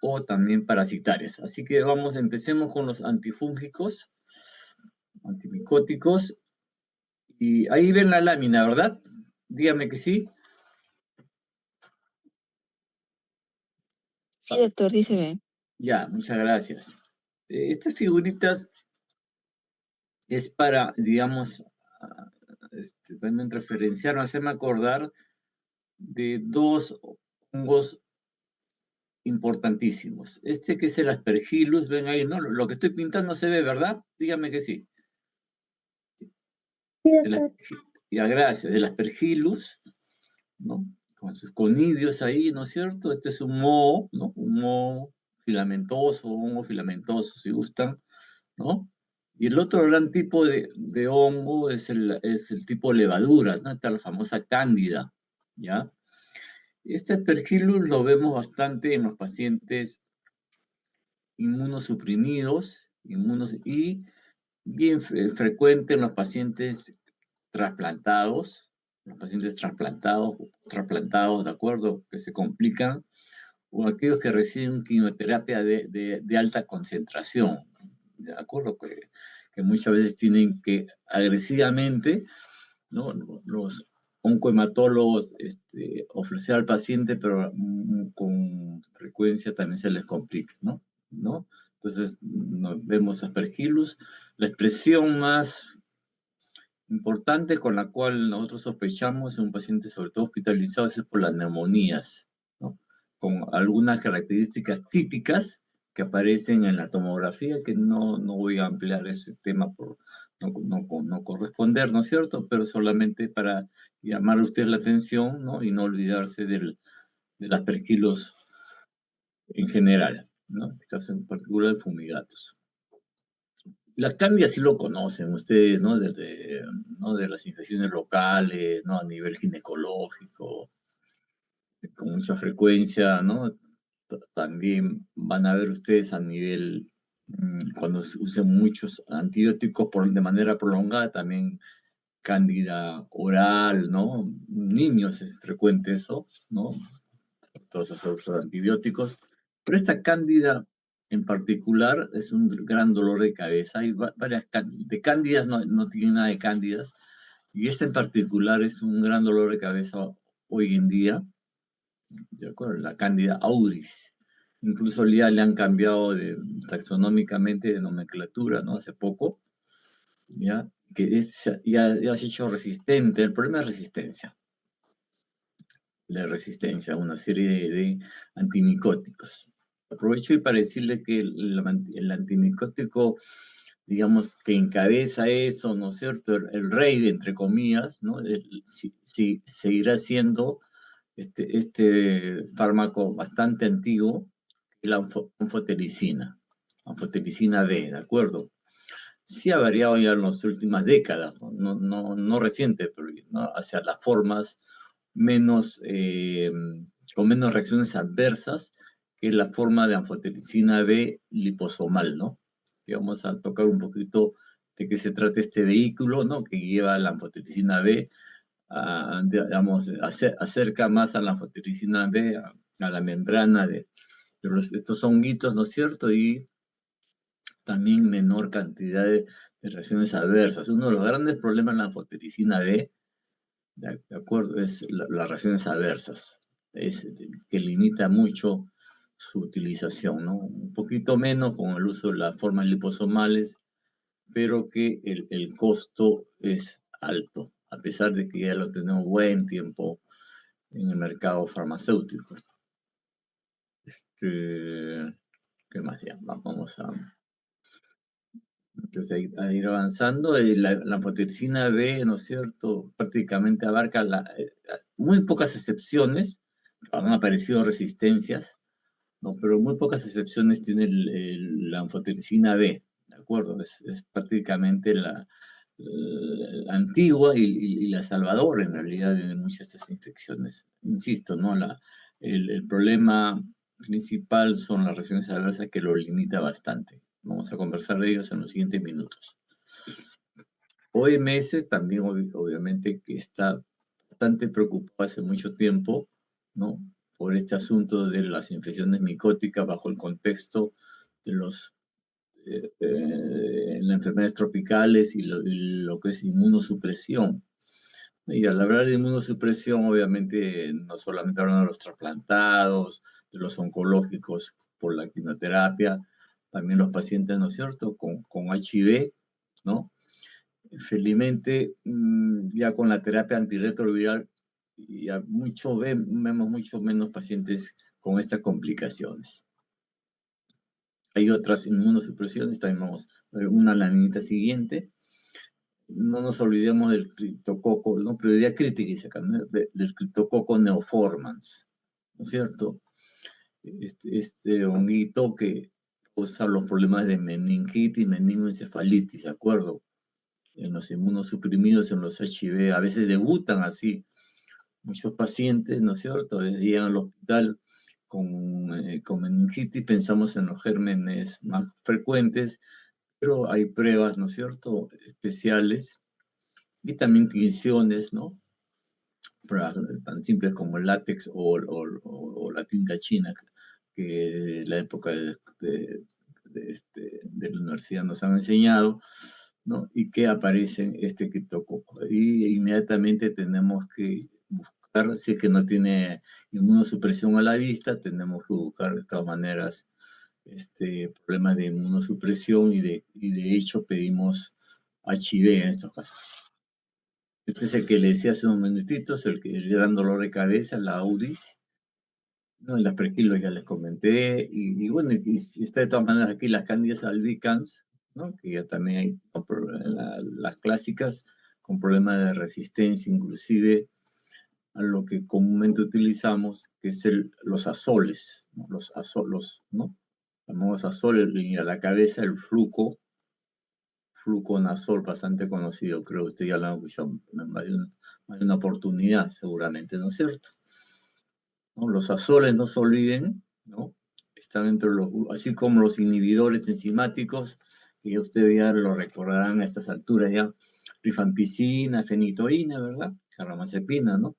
o también parasitarias. Así que empecemos con los antifúngicos, antimicóticos. Y ahí ven la lámina, ¿verdad? Dígame que sí. Sí, doctor, sí se ve. Ya, muchas gracias. Estas figuritas es para, digamos, también referenciar, hacerme acordar de dos hongos importantísimos. Este que es el Aspergillus, ven ahí, ¿no? Lo que estoy pintando se ve, ¿verdad? Dígame que sí. Sí, El doctor. ya, gracias. El Aspergillus, ¿no? Con sus conidios ahí, ¿no es cierto? Este es un moho, ¿no? Un moho filamentoso, hongo filamentoso, si gustan, ¿no? Y el otro gran tipo de hongo es el tipo levadura, ¿no? Está la famosa cándida, ¿ya? Este Aspergillus lo vemos bastante en los pacientes inmunosuprimidos, y bien frecuente en los pacientes trasplantados, ¿de acuerdo? Que se complican, o aquellos que reciben quimioterapia de alta concentración, ¿de acuerdo? Que muchas veces tienen que agresivamente, ¿no? Los oncohematólogos ofrecer al paciente, pero con frecuencia también se les complica, ¿no? Entonces, vemos Aspergillus. La expresión más importante con la cual nosotros sospechamos en un paciente, sobre todo hospitalizado, es por las neumonías, ¿no? Con algunas características típicas que aparecen en la tomografía, que no voy a ampliar ese tema por no corresponder, ¿no es cierto? Pero solamente para llamar a ustedes la atención, ¿no? Y no olvidarse del Aspergillus en general, ¿no? En este caso en particular el fumigatus. La Cambia sí lo conocen ustedes, ¿no? ¿no? De las infecciones locales, ¿no? A nivel ginecológico, con mucha frecuencia, ¿no? También van a ver ustedes a nivel, cuando se usan muchos antibióticos de manera prolongada, también cándida oral, ¿no? Niños es frecuente eso, ¿no? Todos esos antibióticos. Pero esta cándida en particular es un gran dolor de cabeza. Hay varias de cándidas, no tiene nada de cándidas. Y esta en particular es un gran dolor de cabeza hoy en día, ¿de acuerdo? La cándida auris. Incluso ya le han cambiado taxonómicamente de nomenclatura, ¿no? Hace poco, ¿ya? Que ya se ha hecho resistente. El problema es resistencia. La resistencia a una serie de antimicóticos. Aprovecho y para decirle que el antimicótico, digamos, que encabeza eso, ¿no es cierto? El rey, entre comillas, ¿no? Seguirá siendo este fármaco bastante antiguo, la anfotericina B, ¿de acuerdo? Sí ha variado ya en las últimas décadas, no reciente, pero ¿no? Hacia las formas menos, con menos reacciones adversas que la forma de anfotericina B liposomal, ¿no? Y vamos a tocar un poquito de qué se trata este vehículo, ¿no? Que lleva la anfotericina B, digamos, acerca más a la anfotericina B, a la membrana de estos honguitos, ¿no es cierto? Y también menor cantidad de reacciones adversas. Uno de los grandes problemas de la anfotericina B, de acuerdo, es las reacciones adversas, es que limita mucho su utilización, ¿no? Un poquito menos con el uso de las formas liposomales, pero que el costo es alto, a pesar de que ya lo tenemos buen tiempo en el mercado farmacéutico. ¿Qué más ya? Vamos entonces, a ir avanzando. La anfotericina B, ¿no es cierto? Prácticamente abarca muy pocas excepciones, han aparecido resistencias, ¿no? Pero muy pocas excepciones tiene la anfotericina B, ¿de acuerdo? Es prácticamente la antigua y la salvadora, en realidad, de muchas de estas infecciones. Insisto, ¿no? El problema principal son las reacciones adversas, que lo limita bastante. Vamos a conversar de ellos en los siguientes minutos. OMS también, obviamente, que está bastante preocupado hace mucho tiempo, ¿no? por este asunto de las infecciones micóticas bajo el contexto de las enfermedades tropicales y lo que es inmunosupresión. Y al hablar de inmunosupresión, obviamente, no solamente hablamos de los trasplantados, de los oncológicos por la quimioterapia, también los pacientes, ¿no es cierto?, con HIV, ¿no? Felizmente, ya con la terapia antirretroviral, ya vemos mucho menos pacientes con estas complicaciones. Hay otras inmunosupresiones, también vamos a ver una laminita siguiente. No nos olvidemos del criptococo, ¿no? Prioridad crítica, dice acá, ¿no? Del criptococo neoformans, ¿no es cierto? Este honguito que causa los problemas de meningitis, meningoencefalitis, ¿de acuerdo? En los inmunosuprimidos, en los HIV, a veces debutan así muchos pacientes, ¿no es cierto? A veces llegan al hospital con meningitis, pensamos en los gérmenes más frecuentes, pero hay pruebas, ¿no es cierto?, especiales y también tinciones, ¿no? Pruebas tan simples como el látex o la tinta china que la época de la universidad nos han enseñado, ¿no? Y que aparecen este criptococo. Y inmediatamente tenemos que buscar, si es que no tiene inmunosupresión a la vista, tenemos que buscar de todas maneras problemas de inmunosupresión y de hecho pedimos HIV en estos casos. Este es el que le decía hace unos minutitos, el que le dan dolor de cabeza, la UDIs, ¿no? Y las prequilos ya les comenté, y bueno, y está de todas maneras aquí las Candidas albicans, ¿no? Que ya también hay las clásicas con problemas de resistencia, inclusive a lo que comúnmente utilizamos, que es los azoles, ¿no? Los azolos, ¿no? Llamamos azoles, y a la cabeza el fluconazol, bastante conocido, creo que usted ya lo ha escuchado en más de una oportunidad, seguramente, ¿no es cierto? ¿No? Los azoles, no se olviden, ¿no? Están entre así como los inhibidores enzimáticos, que ya ustedes ya lo recordarán a estas alturas ya, rifampicina, fenitoína, ¿verdad? Carbamazepina, ¿no?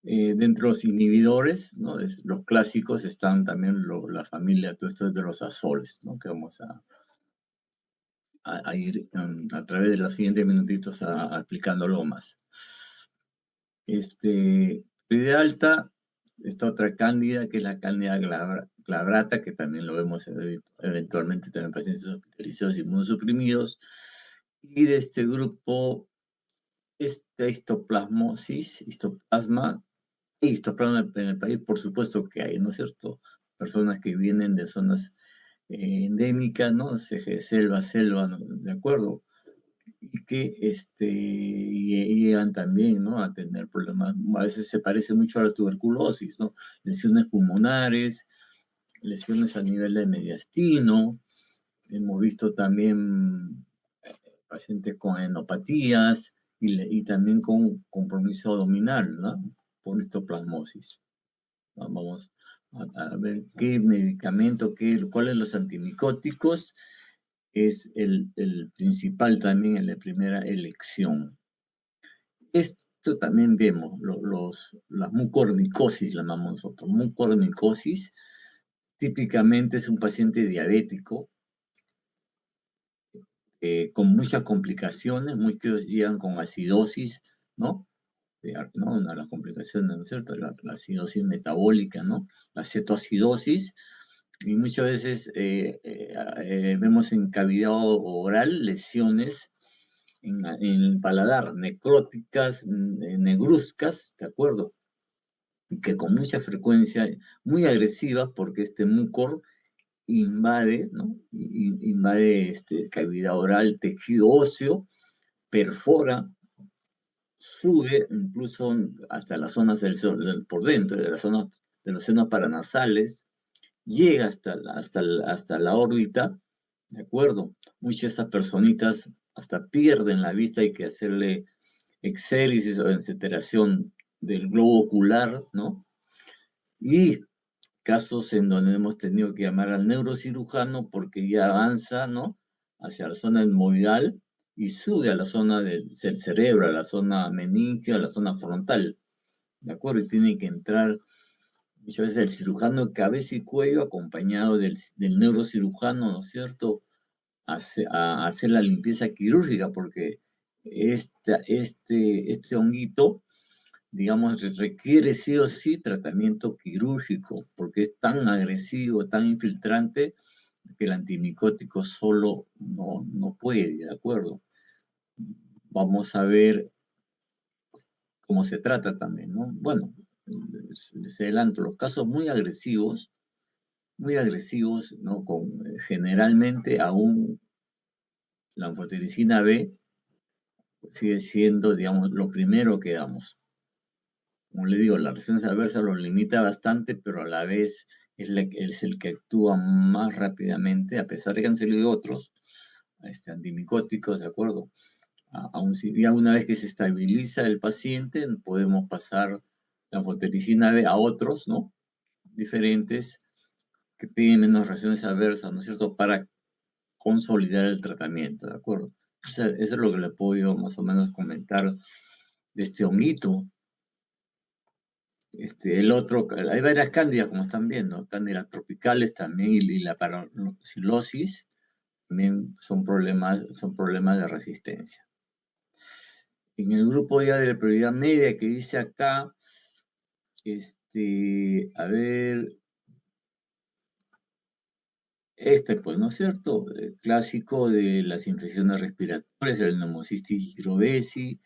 Dentro de los inhibidores, ¿no? Los clásicos están también la familia, todo esto es de los azoles, ¿no? Que vamos a ir a través de los siguientes minutitos explicándolo más. Prioridad alta, esta otra cándida, que es la cándida glabrata, que también lo vemos eventualmente también en pacientes hospitalizados y inmunosuprimidos. Y de este grupo, histoplasma en el país, por supuesto que hay, ¿no es cierto? Personas que vienen de zonas endémicas, ¿no? Selva, ¿no? ¿De acuerdo? Y que llegan también, ¿no? A tener problemas, a veces se parece mucho a la tuberculosis, ¿no? Lesiones pulmonares, lesiones a nivel de mediastino, hemos visto también pacientes con enopatías y también con compromiso abdominal, ¿no? Por histoplasmosis. Vamos a ver qué medicamento, cuáles los antimicóticos es el principal también en la primera elección. Esto también vemos, las mucormicosis, llamamos nosotros. Mucormicosis típicamente es un paciente diabético con muchas complicaciones, muchos llegan con acidosis, ¿no? Una de las complicaciones, ¿no es cierto? La acidosis metabólica, ¿no? La cetoacidosis. Y muchas veces vemos en cavidad oral lesiones en el paladar, necróticas, negruzcas, ¿de acuerdo? Que con mucha frecuencia, muy agresivas, porque este mucor invade, ¿no? Invade cavidad oral, tejido óseo, perfora, sube incluso hasta las zonas por dentro, de las zonas de los senos paranasales, llega hasta la órbita, ¿de acuerdo? Muchas de esas personitas hasta pierden la vista, hay que hacerle exéresis o encetración del globo ocular, ¿no? Y casos en donde hemos tenido que llamar al neurocirujano porque ya avanza, ¿no? Hacia la zona etmoidal y sube a la zona del cerebro, a la zona meningia, a la zona frontal, ¿de acuerdo? Y tiene que entrar muchas veces el cirujano de cabeza y cuello acompañado del neurocirujano, ¿no es cierto?, a hacer la limpieza quirúrgica, porque este honguito, digamos, requiere sí o sí tratamiento quirúrgico, porque es tan agresivo, tan infiltrante, que el antimicótico solo no puede, ¿de acuerdo? Vamos a ver cómo se trata también, ¿no? Bueno, les adelanto, los casos muy agresivos, ¿no? Generalmente aún la anfotericina B sigue siendo, digamos, lo primero que damos. Como le digo, las reacciones adversas lo limita bastante, pero a la vez es el que actúa más rápidamente, a pesar de que han salido otros antimicóticos, ¿de acuerdo? Aún si, ya una vez que se estabiliza el paciente, podemos pasar la anfotericina B a otros, ¿no? Diferentes, que tienen menos reacciones adversas, ¿no es cierto? Para consolidar el tratamiento, ¿de acuerdo? Eso es lo que le puedo yo más o menos comentar de este honguito. El otro, hay varias cándidas, como están viendo, cándidas tropicales también, y la parasilosis también son problemas de resistencia. En el grupo ya de la prioridad media que dice acá, a ver, pues, ¿no es cierto? Clásico de las infecciones respiratorias, el Pneumocystis jirovecii,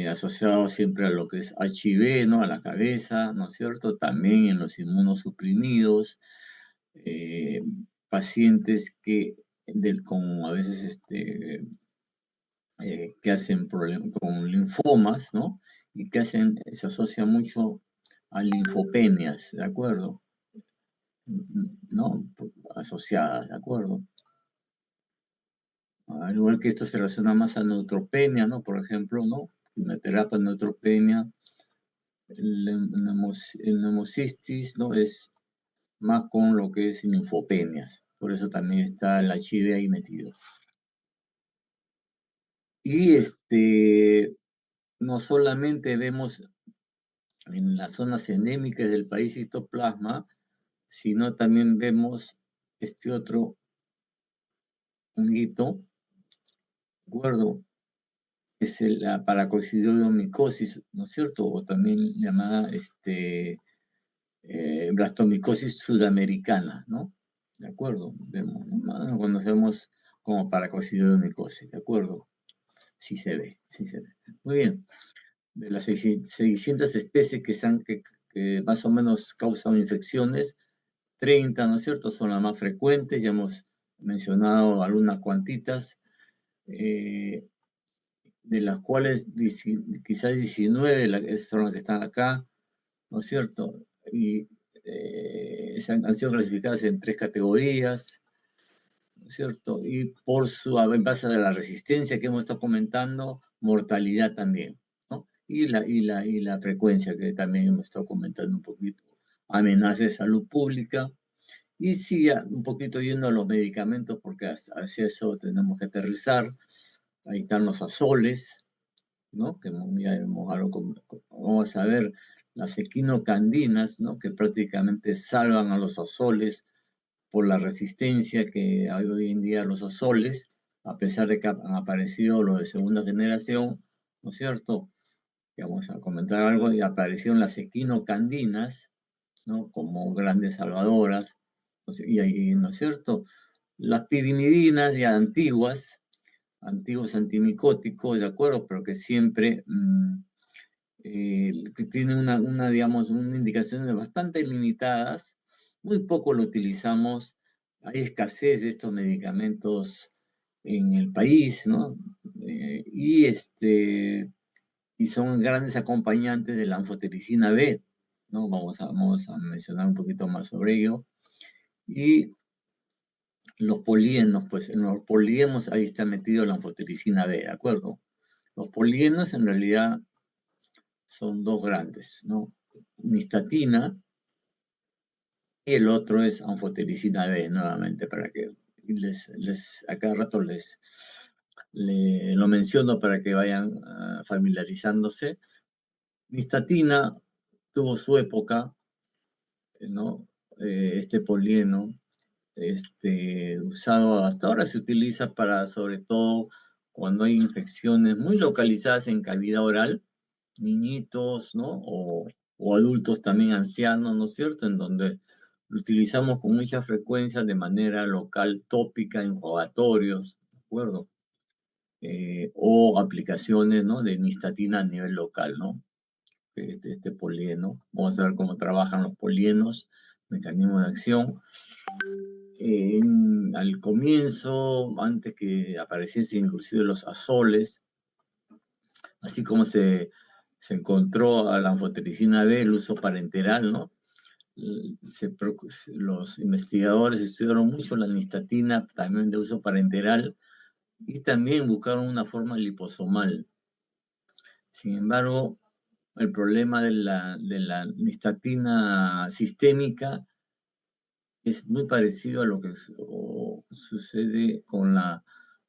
asociado siempre a lo que es HIV, ¿no? A la cabeza, ¿no es cierto? También en los inmunosuprimidos, eh, pacientes con a veces que hacen problemas con linfomas, ¿no? Y se asocia mucho a linfopenias, ¿de acuerdo? ¿No? Asociadas, ¿de acuerdo? Al igual que esto se relaciona más a neutropenia, ¿no? Por ejemplo, ¿no? Quimioterapia, neutropenia, el neumocistis, ¿no? Es más con lo que es linfopenias. Por eso también está el HIV ahí metido. Y no solamente vemos en las zonas endémicas del país histoplasma, sino también vemos este otro honguito, ¿de acuerdo? Es la paracoccidioidomicosis, ¿no es cierto? O también llamada blastomicosis sudamericana, ¿no? ¿De acuerdo? Vemos, ¿no? Lo conocemos como paracoccidioidomicosis, ¿de acuerdo? Sí se ve, sí se ve. Muy bien. De las 600 especies que más o menos causan infecciones, 30, ¿no es cierto?, son las más frecuentes, ya hemos mencionado algunas cuantitas, de las cuales quizás 19 son las que están acá, ¿no es cierto? Y han sido clasificadas en 3 categorías, ¿no es cierto? Y en base a la resistencia que hemos estado comentando, mortalidad también, ¿no? Y la frecuencia que también hemos estado comentando un poquito, amenazas de salud pública. Y sí, un poquito yendo a los medicamentos, porque hacia eso tenemos que aterrizar. Ahí están los azoles, ¿no? Que ya hemos hablado vamos a ver las equinocandinas, ¿no? Que prácticamente salvan a los azoles por la resistencia que hay hoy en día a los azoles, a pesar de que han aparecido los de segunda generación, ¿no es cierto? Que vamos a comentar algo, y aparecieron las equinocandinas, ¿no? Como grandes salvadoras, y ahí, ¿no es cierto? Las pirimidinas ya antiguos antimicóticos, ¿de acuerdo? Pero que siempre que tienen digamos, una indicaciones bastante limitadas, muy poco lo utilizamos, hay escasez de estos medicamentos en el país, ¿no? Y son grandes acompañantes de la anfotericina B, ¿no? Vamos a mencionar un poquito más sobre ello. Y los polienos, pues en los polienos ahí está metido la anfotericina B, ¿de acuerdo? Los polienos en realidad son dos grandes, ¿no? Nistatina y el otro es anfotericina B, nuevamente, para que a cada rato lo menciono para que vayan familiarizándose. Nistatina tuvo su época, ¿no? Este polieno, usado hasta ahora se utiliza para, sobre todo, cuando hay infecciones muy localizadas en cavidad oral, niñitos, ¿no? O adultos también ancianos, ¿no es cierto? En donde lo utilizamos con mucha frecuencia de manera local, tópica, en rogatorios, ¿de acuerdo? O aplicaciones, ¿no? De nistatina a nivel local, ¿no? Este polieno. Vamos a ver cómo trabajan los polienos, mecanismos de acción. Al comienzo, antes que apareciesen inclusive los azoles, así como se encontró a la anfotericina B, el uso parenteral, ¿no? Los investigadores estudiaron mucho la nistatina, también de uso parenteral, y también buscaron una forma liposomal. Sin embargo, el problema de la nistatina sistémica es muy parecido a lo que sucede con la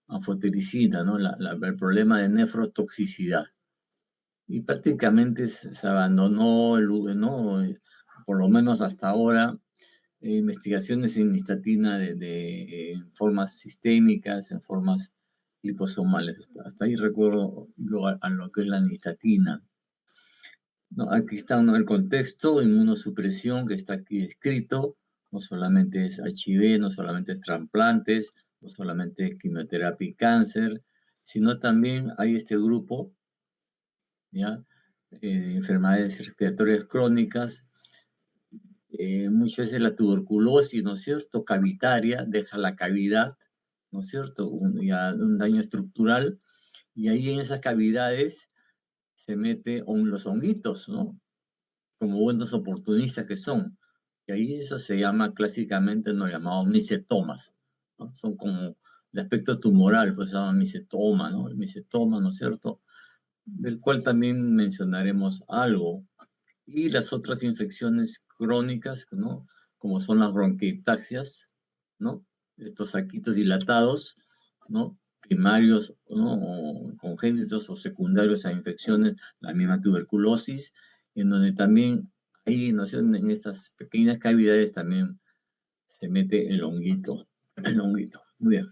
anfotericina, ¿no? El problema de nefrotoxicidad. Y prácticamente se abandonó ¿no? Por lo menos hasta ahora, investigaciones en nistatina en formas sistémicas, en formas liposomales. Hasta ahí recuerdo a lo que es la nistatina. No, aquí está el contexto, inmunosupresión que está aquí escrito, no solamente es HIV, no solamente es trasplantes, no solamente es quimioterapia y cáncer, sino también hay este grupo, ¿ya? Enfermedades respiratorias crónicas, muchas veces la tuberculosis, ¿no es cierto?, cavitaria, deja la cavidad, ¿no es cierto?, un daño estructural, y ahí en esas cavidades se mete los honguitos, ¿no?, como buenos oportunistas que son. Y ahí eso se llama clásicamente, no llamado micetomas, ¿no? Son como de aspecto tumoral, pues se llama micetoma, ¿no? El micetoma, ¿no es cierto? Del cual también mencionaremos algo. Y las otras infecciones crónicas, ¿no? Como son las bronquiectasias, ¿no? Estos saquitos dilatados, ¿no? Primarios, ¿no? O congénitos o secundarios a infecciones, la misma tuberculosis, en donde también ahí, ¿no? En estas pequeñas cavidades también se mete el honguito. El honguito. Muy bien.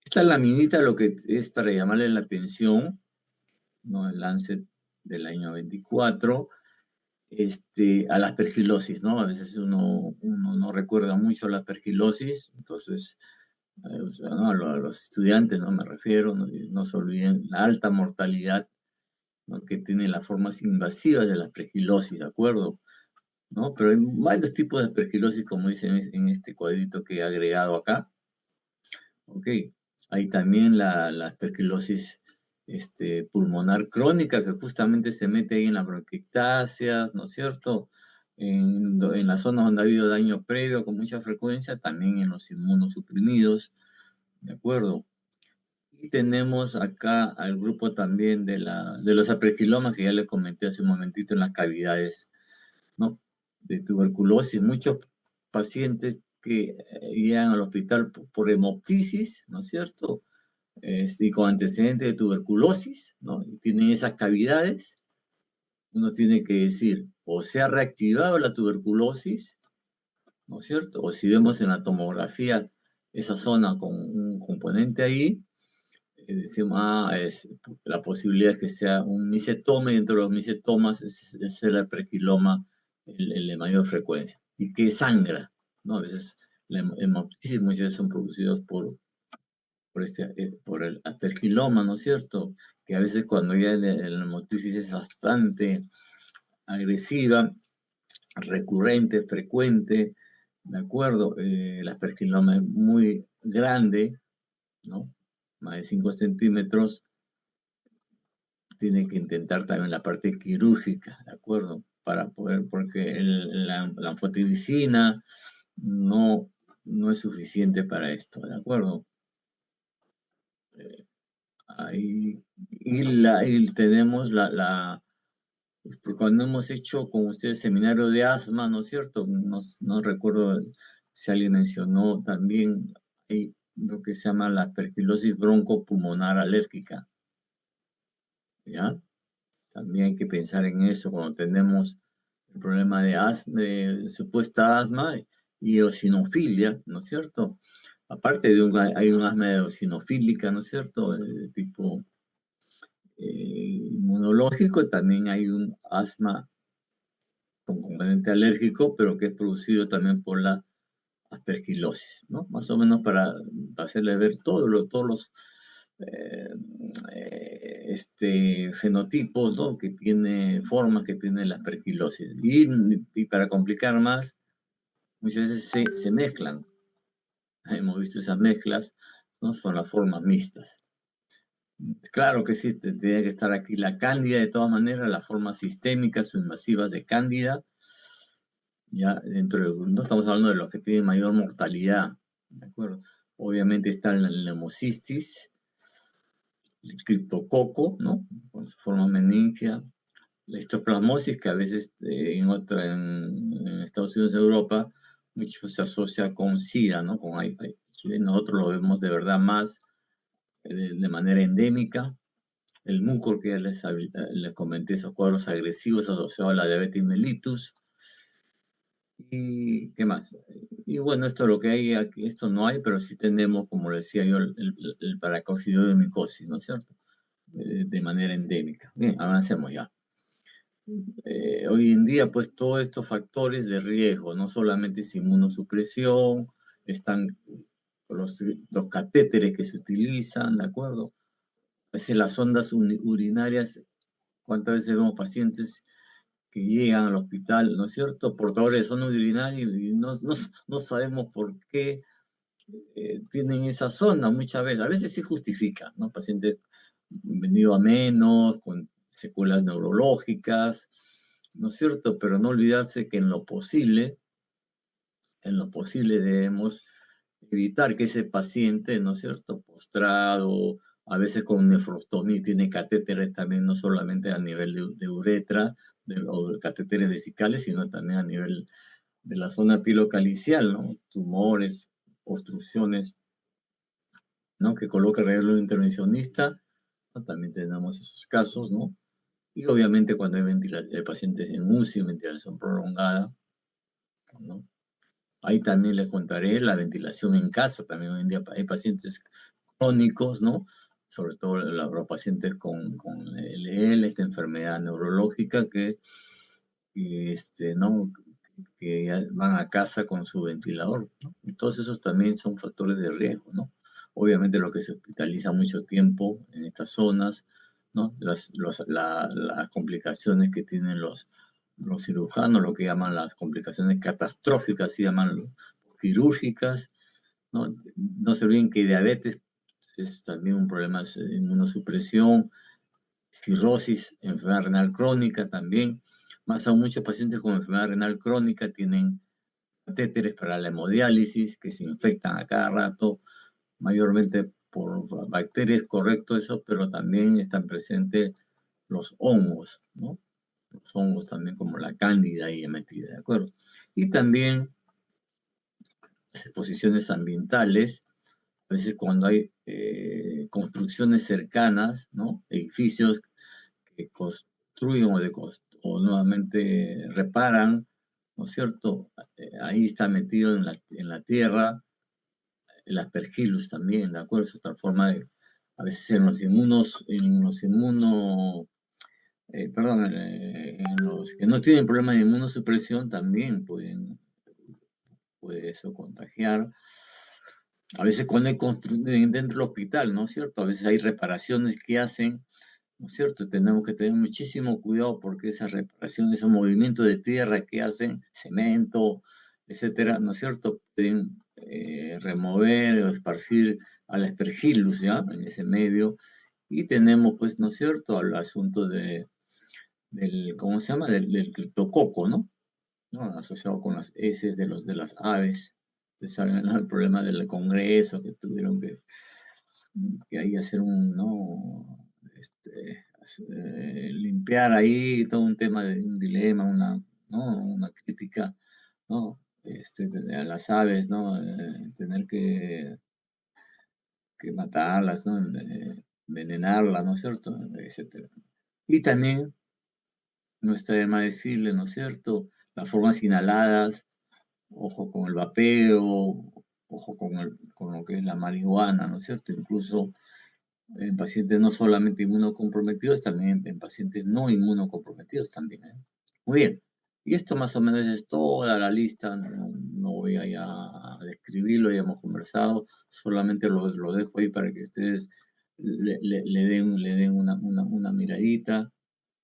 Esta laminita lo que es para llamarle la atención, ¿no? El Lancet del año 24, a la aspergilosis, ¿no? A veces uno no recuerda mucho la aspergilosis, entonces, o sea, ¿no? A los estudiantes, ¿no? Me refiero, no se olviden la alta mortalidad, ¿no? Que tiene las formas invasivas de la aspergilosis, ¿de acuerdo? ¿No? Pero hay varios tipos de aspergilosis, como dicen en este cuadrito que he agregado acá. Ok, hay también la aspergilosis pulmonar crónica, que justamente se mete ahí en las bronquiectasias, ¿no es cierto? En las zonas donde ha habido daño previo con mucha frecuencia, también en los inmunosuprimidos, ¿de acuerdo? Y tenemos acá al grupo también de los aspergilomas, que ya les comenté hace un momentito, en las cavidades, ¿no? De tuberculosis. Muchos pacientes que llegan al hospital por hemoptisis, ¿no es cierto? Y con antecedentes de tuberculosis, ¿no? Y tienen esas cavidades, uno tiene que decir, o se ha reactivado la tuberculosis, ¿no es cierto? O si vemos en la tomografía esa zona con un componente ahí, decimos, la posibilidad es que sea un micetoma, y dentro de los micetomas es el prequiloma el de mayor frecuencia, y que sangra, ¿no? A veces la hemoptisis muchas veces son producidos por el aspergiloma, ¿no es cierto? Que a veces cuando ya la hemoptisis es bastante agresiva, recurrente, frecuente, ¿de acuerdo? El aspergiloma es muy grande, ¿no? Más de 5 centímetros, tiene que intentar también la parte quirúrgica, ¿de acuerdo? Para poder, porque la anfotericina no es suficiente para esto, ¿de acuerdo? Ahí, y tenemos cuando hemos hecho con ustedes seminario de asma, ¿no es cierto? No recuerdo si alguien mencionó también lo que se llama la aspergilosis broncopulmonar alérgica, ¿ya? También hay que pensar en eso cuando tenemos el problema de asma, de supuesta asma y eosinofilia, ¿no es cierto? Aparte de hay un asma eosinofílica, ¿no es cierto? De tipo inmunológico, también hay un asma con componente alérgico, pero que es producido también por la aspergilosis, ¿no? Más o menos para hacerle ver todos los eh, fenotipos, ¿no? Que tiene, formas que tiene la aspergilosis. Y para complicar más, muchas veces se mezclan. Hemos visto esas mezclas, ¿no? Son las formas mixtas. Claro que sí, tiene que estar aquí la cándida de todas maneras, las formas sistémicas o invasivas de cándida, ya dentro de, no estamos hablando de los que tienen mayor mortalidad, ¿de acuerdo? Obviamente está la neumocistis, el criptococo, ¿no? Con su forma meningia, la histoplasmosis, que a veces en Estados Unidos y Europa, mucho se asocia con SIDA, ¿no? Con HIV. Nosotros lo vemos de verdad más de manera endémica. El mucor que ya les comenté, esos cuadros agresivos asociados a la diabetes mellitus. ¿Y qué más? Y bueno, esto es lo que hay aquí, esto no hay, pero sí tenemos, como le decía yo, el paracocidio de micosis, ¿no es cierto? De manera endémica. Bien, avancemos ya. Hoy en día, pues todos estos factores de riesgo, no solamente es inmunosupresión, están los catéteres que se utilizan, ¿de acuerdo? A veces las ondas urinarias, ¿cuántas veces vemos pacientes que llegan al hospital, ¿no es cierto? Portadores de sonda urinaria y no sabemos por qué tienen esa zona muchas veces. A veces sí justifica, ¿no? Pacientes venido a menos, con secuelas neurológicas, ¿no es cierto? Pero no olvidarse que en lo posible debemos evitar que ese paciente, ¿no es cierto?, postrado, a veces con nefrostomía, tiene catéteres también, no solamente a nivel de uretra o catéteres vesicales, sino también a nivel de la zona pilocalicial, ¿no? Tumores, obstrucciones, ¿no? Que coloca alrededor de un intervencionista, ¿no? También tenemos esos casos, ¿no? Y obviamente cuando hay pacientes en UCI, ventilación prolongada, ¿no? Ahí también les contaré la ventilación en casa. También hoy en día hay pacientes crónicos, ¿no? Sobre todo los pacientes con LL, esta enfermedad neurológica ¿no? Que ya van a casa con su ventilador, ¿no? Y todos esos también son factores de riesgo, ¿no? Obviamente lo que se hospitaliza mucho tiempo en estas zonas, ¿no? Las complicaciones que tienen los cirujanos, lo que llaman las complicaciones catastróficas, se llaman quirúrgicas, ¿no? No se olviden que diabetes es también un problema de inmunosupresión, cirrosis, enfermedad renal crónica también. Más aún, muchos pacientes con enfermedad renal crónica tienen catéteres para la hemodiálisis que se infectan a cada rato, mayormente por bacterias, correcto eso, pero también están presentes los hongos, ¿no? Los hongos también como la cándida y metida, ¿de acuerdo? Y también las exposiciones ambientales, a veces cuando hay construcciones cercanas, ¿no? Edificios que construyen o nuevamente reparan, ¿no es cierto? Ahí está metido en la tierra el aspergillus también, ¿de acuerdo? Es otra forma de, a veces en los que no tienen problema de inmunosupresión también puede eso contagiar. A veces cuando hay construcción dentro del hospital, ¿no es cierto? A veces hay reparaciones que hacen, ¿no es cierto? Tenemos que tener muchísimo cuidado porque esas reparaciones, esos movimientos de tierra que hacen, cemento, etcétera, ¿no es cierto? Pueden remover o esparcir al aspergillus, ¿ya? En ese medio. Y tenemos, pues, ¿no es cierto?, al asunto del, ¿cómo se llama? Del criptococo, ¿no? ¿No? Asociado con las heces de las aves. Ustedes saben, ¿no? El problema del Congreso, que tuvieron que ahí hacer ¿no? Limpiar ahí todo un tema de un dilema, ¿no? Una crítica, ¿no? A las aves, ¿no? Tener matarlas, ¿no? Envenenarlas, ¿no es cierto? Etcétera. Y también no está de más decirle, ¿no es cierto? Las formas inhaladas, ojo con el vapeo, ojo con lo que es la marihuana, ¿no es cierto? Incluso en pacientes no solamente inmunocomprometidos, también en pacientes no inmunocomprometidos también, ¿eh? Muy bien. Y esto más o menos es toda la lista, no voy a ya a describirlo, ya hemos conversado, solamente lo dejo ahí para que ustedes le den una miradita,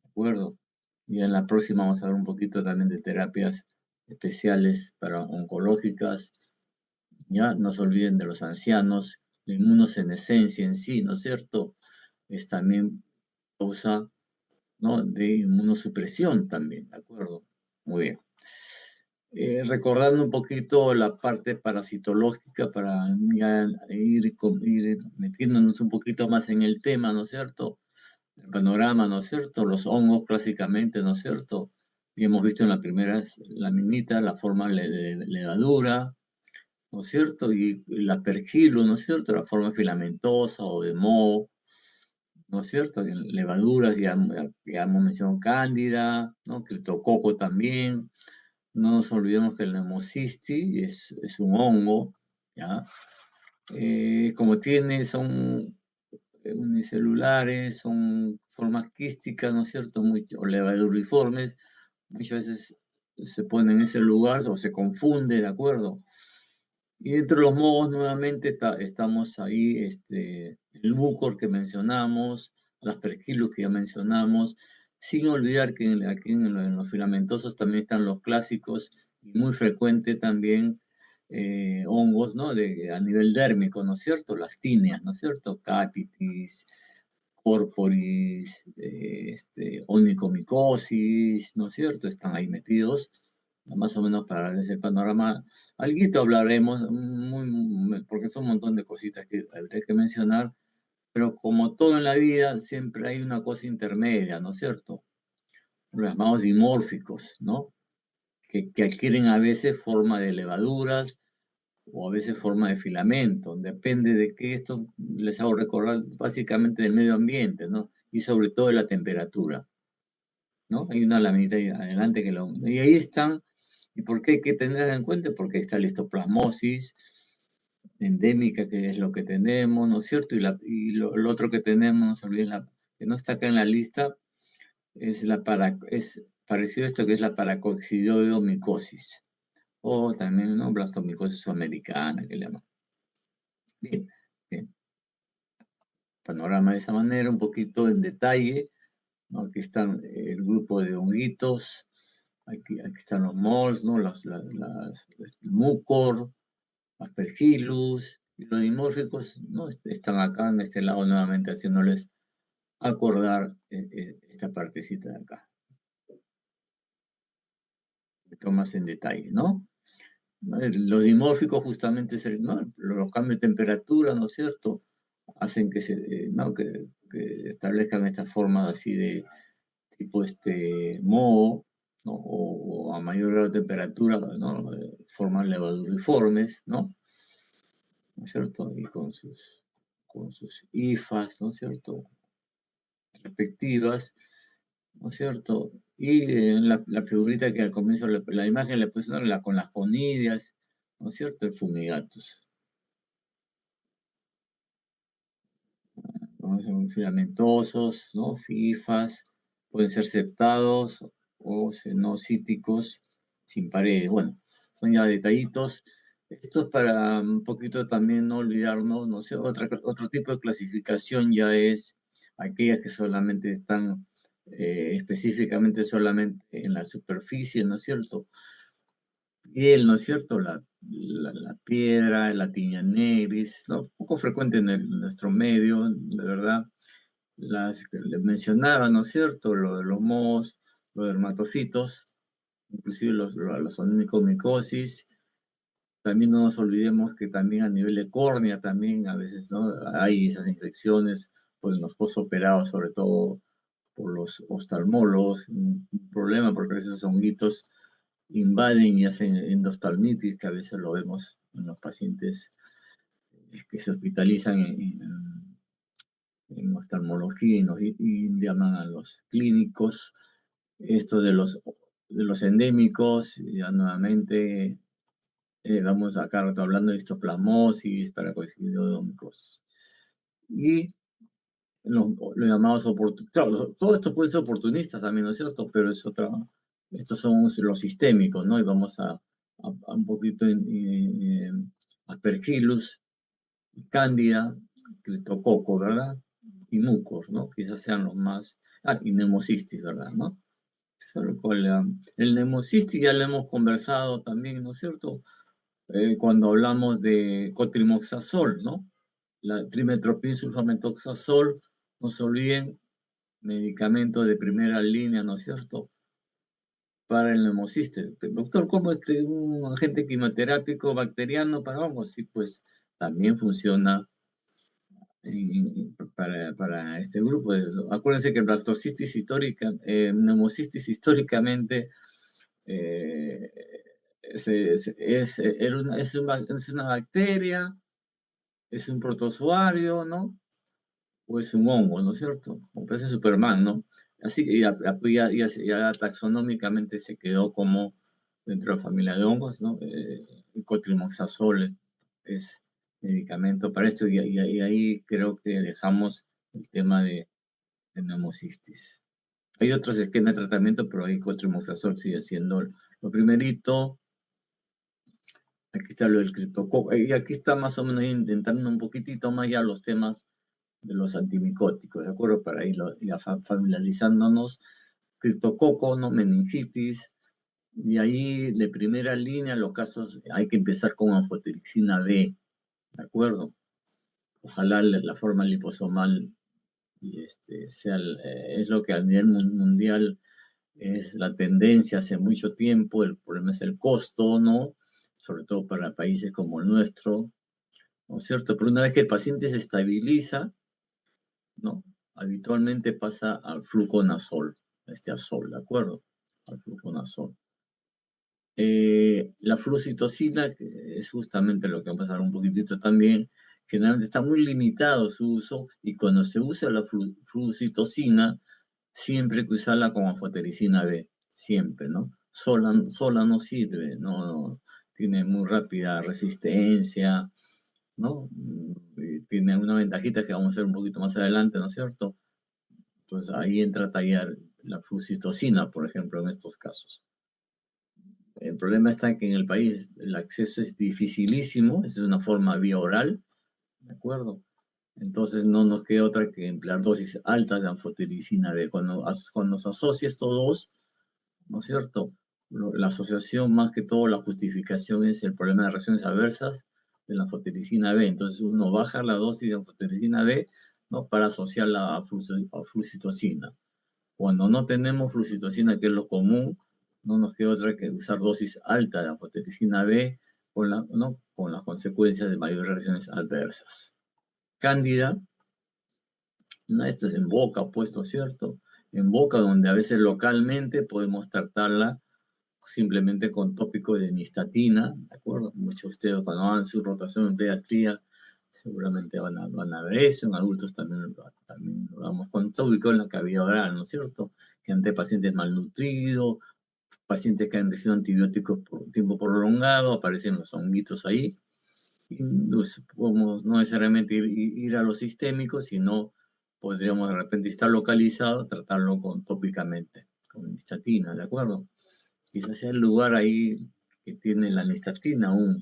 ¿de acuerdo? Y en la próxima vamos a ver un poquito también de terapias especiales para oncológicas, ya no se olviden de los ancianos, la inmunosenescencia en sí, ¿no es cierto? Es también causa, ¿no?, de inmunosupresión también, ¿de acuerdo? Muy bien. Recordando un poquito la parte parasitológica para ya ir metiéndonos un poquito más en el tema, ¿no es cierto? El panorama, ¿no es cierto? Los hongos clásicamente, ¿no es cierto? Y hemos visto en la primera laminita la forma de levadura, ¿no es cierto? Y la pergilo, ¿no es cierto? La forma filamentosa o de moho, ¿no es cierto? Y levaduras, ya hemos mencionado cándida, ¿no? Criptococo también. No nos olvidemos que el Pneumocystis es un hongo, ¿ya? Como son unicelulares, son formas quísticas, ¿no es cierto? O levaduriformes, muchas veces se pone en ese lugar o se confunde, ¿de acuerdo? Y entre los mohos nuevamente estamos ahí, el mucor que mencionamos, las perquilos que ya mencionamos, sin olvidar que aquí en los filamentosos también están los clásicos y muy frecuente también hongos, ¿no? A nivel dérmico, ¿no es cierto? Las tíneas, ¿no es cierto? Capitis, corporis, onicomicosis, ¿no es cierto? Están ahí metidos, más o menos para darles el panorama. Alguito hablaremos, porque son un montón de cositas que habría que mencionar, pero como todo en la vida, siempre hay una cosa intermedia, ¿no es cierto? Los llamados dimórficos, ¿no? Que adquieren a veces forma de levaduras o a veces forma de filamento, depende de qué. Esto les hago recordar básicamente del medio ambiente, ¿no? Y sobre todo de la temperatura, ¿no? Hay una laminita ahí adelante y ahí están. ¿Y por qué hay que tener en cuenta? Porque ahí está la histoplasmosis endémica, que es lo que tenemos, ¿no es cierto? Lo otro que tenemos, no se olviden, que no está acá en la lista, es parecido a esto, que es la paracoccidioidomicosis, o también, ¿no?, blastomicosis americana, que le llaman. Bien, bien. Panorama de esa manera, un poquito en detalle, ¿no? Aquí están el grupo de honguitos, aquí están los mols, ¿no? El mucor, aspergillus, y los dimórficos, ¿no? Están acá en este lado nuevamente haciéndoles acordar esta partecita de acá. Un poquito más en detalle, ¿no? Los dimórficos justamente ¿no?, los cambios de temperatura, ¿no es cierto?, hacen ¿no?, que establezcan estas formas así de tipo moho, ¿no? O a mayor grado de temperatura, ¿no?, forman levaduriformes, ¿no? ¿No es cierto? Y con sus hifas, ¿no es cierto?, respectivas, ¿no es cierto? Y la figurita que al comienzo, la imagen le pusieron con las conidias, ¿no es cierto? El fumigatus. ¿No? Son filamentosos, ¿no? Fifas, pueden ser septados o cenocíticos sin paredes. Bueno, son ya detallitos. Esto es para un poquito también no olvidarnos, no sé, otro tipo de clasificación ya es aquellas que solamente están específicamente solamente en la superficie, ¿no es cierto? Piel, ¿no es cierto? La piedra, la tiña negris, ¿no? Poco frecuente en nuestro medio, de verdad. Las que les mencionaba, ¿no es cierto? Lo de los mohos, los dermatofitos, inclusive los onicomicosis. También no nos olvidemos que también a nivel de córnea, también a veces, ¿no?, hay esas infecciones, pues en los postoperados, sobre todo por los oftalmólogos, un problema porque esos honguitos invaden y hacen endoftalmitis, que a veces lo vemos en los pacientes que se hospitalizan en oftalmología y llaman a los clínicos Esto de los endémicos, ya nuevamente, vamos acá hablando de histoplasmosis, paracoicidómicos. Y los llamados oportunistas. Claro, todo esto puede ser oportunista también, ¿no es cierto? Pero es otra. Estos son los sistémicos, ¿no? Y vamos a un poquito en Aspergillus, Cándida, Criptococo, ¿verdad? Y Mucor, ¿no? Quizás sean los más. Ah, y Pneumocystis, ¿verdad? ¿No? El Pneumocystis ya lo hemos conversado también, ¿no es cierto? Cuando hablamos de cotrimoxazol, ¿no? La trimetoprim sulfamethoxazol, no se olviden, medicamento de primera línea, ¿no es cierto? Para el Pneumocystis. Doctor, ¿cómo un agente quimioterápico bacteriano para hongos? Sí, pues también funciona para este grupo. Acuérdense que el blastocitis histórica, Pneumocystis históricamente eh, es una bacteria, es un protozoario, ¿no? O es un hongo, ¿no es cierto? Como parece Superman, ¿no? Así que ya taxonómicamente se quedó como dentro de la familia de hongos, ¿no? El cotrimoxazol es medicamento para esto y ahí creo que dejamos el tema de Pneumocystis. Hay otros esquemas de tratamiento, pero ahí cotrimoxazol sigue siendo lo primerito. Aquí está lo del criptococo. Y aquí está más o menos intentando un poquitito más ya los temas de los antimicóticos, ¿de acuerdo? Para ir ya familiarizándonos. Criptococo, ¿no? Meningitis. Y ahí de primera línea los casos hay que empezar con anfotericina B, ¿de acuerdo? Ojalá la forma liposomal es lo que a nivel mundial es la tendencia hace mucho tiempo. El problema es el costo, ¿no? Sobre todo para países como el nuestro, ¿no es cierto? Pero una vez que el paciente se estabiliza, ¿no? Habitualmente pasa al fluconazol, azol, ¿de acuerdo? Al fluconazol. La flucitocina, que es justamente lo que va a pasar un poquitito también, generalmente está muy limitado su uso y cuando se usa la flucitocina, siempre hay que usarla con anfotericina B, siempre, ¿no? Sola no sirve, no, tiene muy rápida resistencia, ¿no? Tiene una ventajita que vamos a ver un poquito más adelante, ¿no es cierto? Pues ahí entra a tallar la flucitocina, por ejemplo, en estos casos. El problema está que en el país el acceso es dificilísimo, es una forma vía oral, ¿de acuerdo? Entonces no nos queda otra que emplear dosis altas de anfotericina B. Cuando se asocia estos dos, ¿no es cierto? La asociación, más que todo, la justificación es el problema de reacciones adversas de la anfotericina B. Entonces uno baja la dosis de anfotericina B, ¿no? Para asociarla a flucitocina. Cuando no tenemos flucitocina, que es lo común, no nos queda otra que usar dosis alta de anfotericina B ¿no? Con las consecuencias de mayores reacciones adversas. Cándida, ¿no? Esto es en boca puesto, ¿cierto? En boca, donde a veces localmente podemos tratarla simplemente con tópico de nistatina, ¿de acuerdo? Muchos de ustedes cuando hagan su rotación en pediatría seguramente van a ver eso, en adultos también lo vamos con tópico en la cavidad oral, ¿no es cierto? Gente, pacientes malnutridos, pacientes que han recibido antibióticos por un tiempo prolongado, aparecen los honguitos ahí. Y podemos no necesariamente ir a los sistémicos, sino podríamos de repente estar localizado, tratarlo tópicamente, con nistatina, ¿de acuerdo? Quizás sea el lugar ahí que tiene la nistatina aún,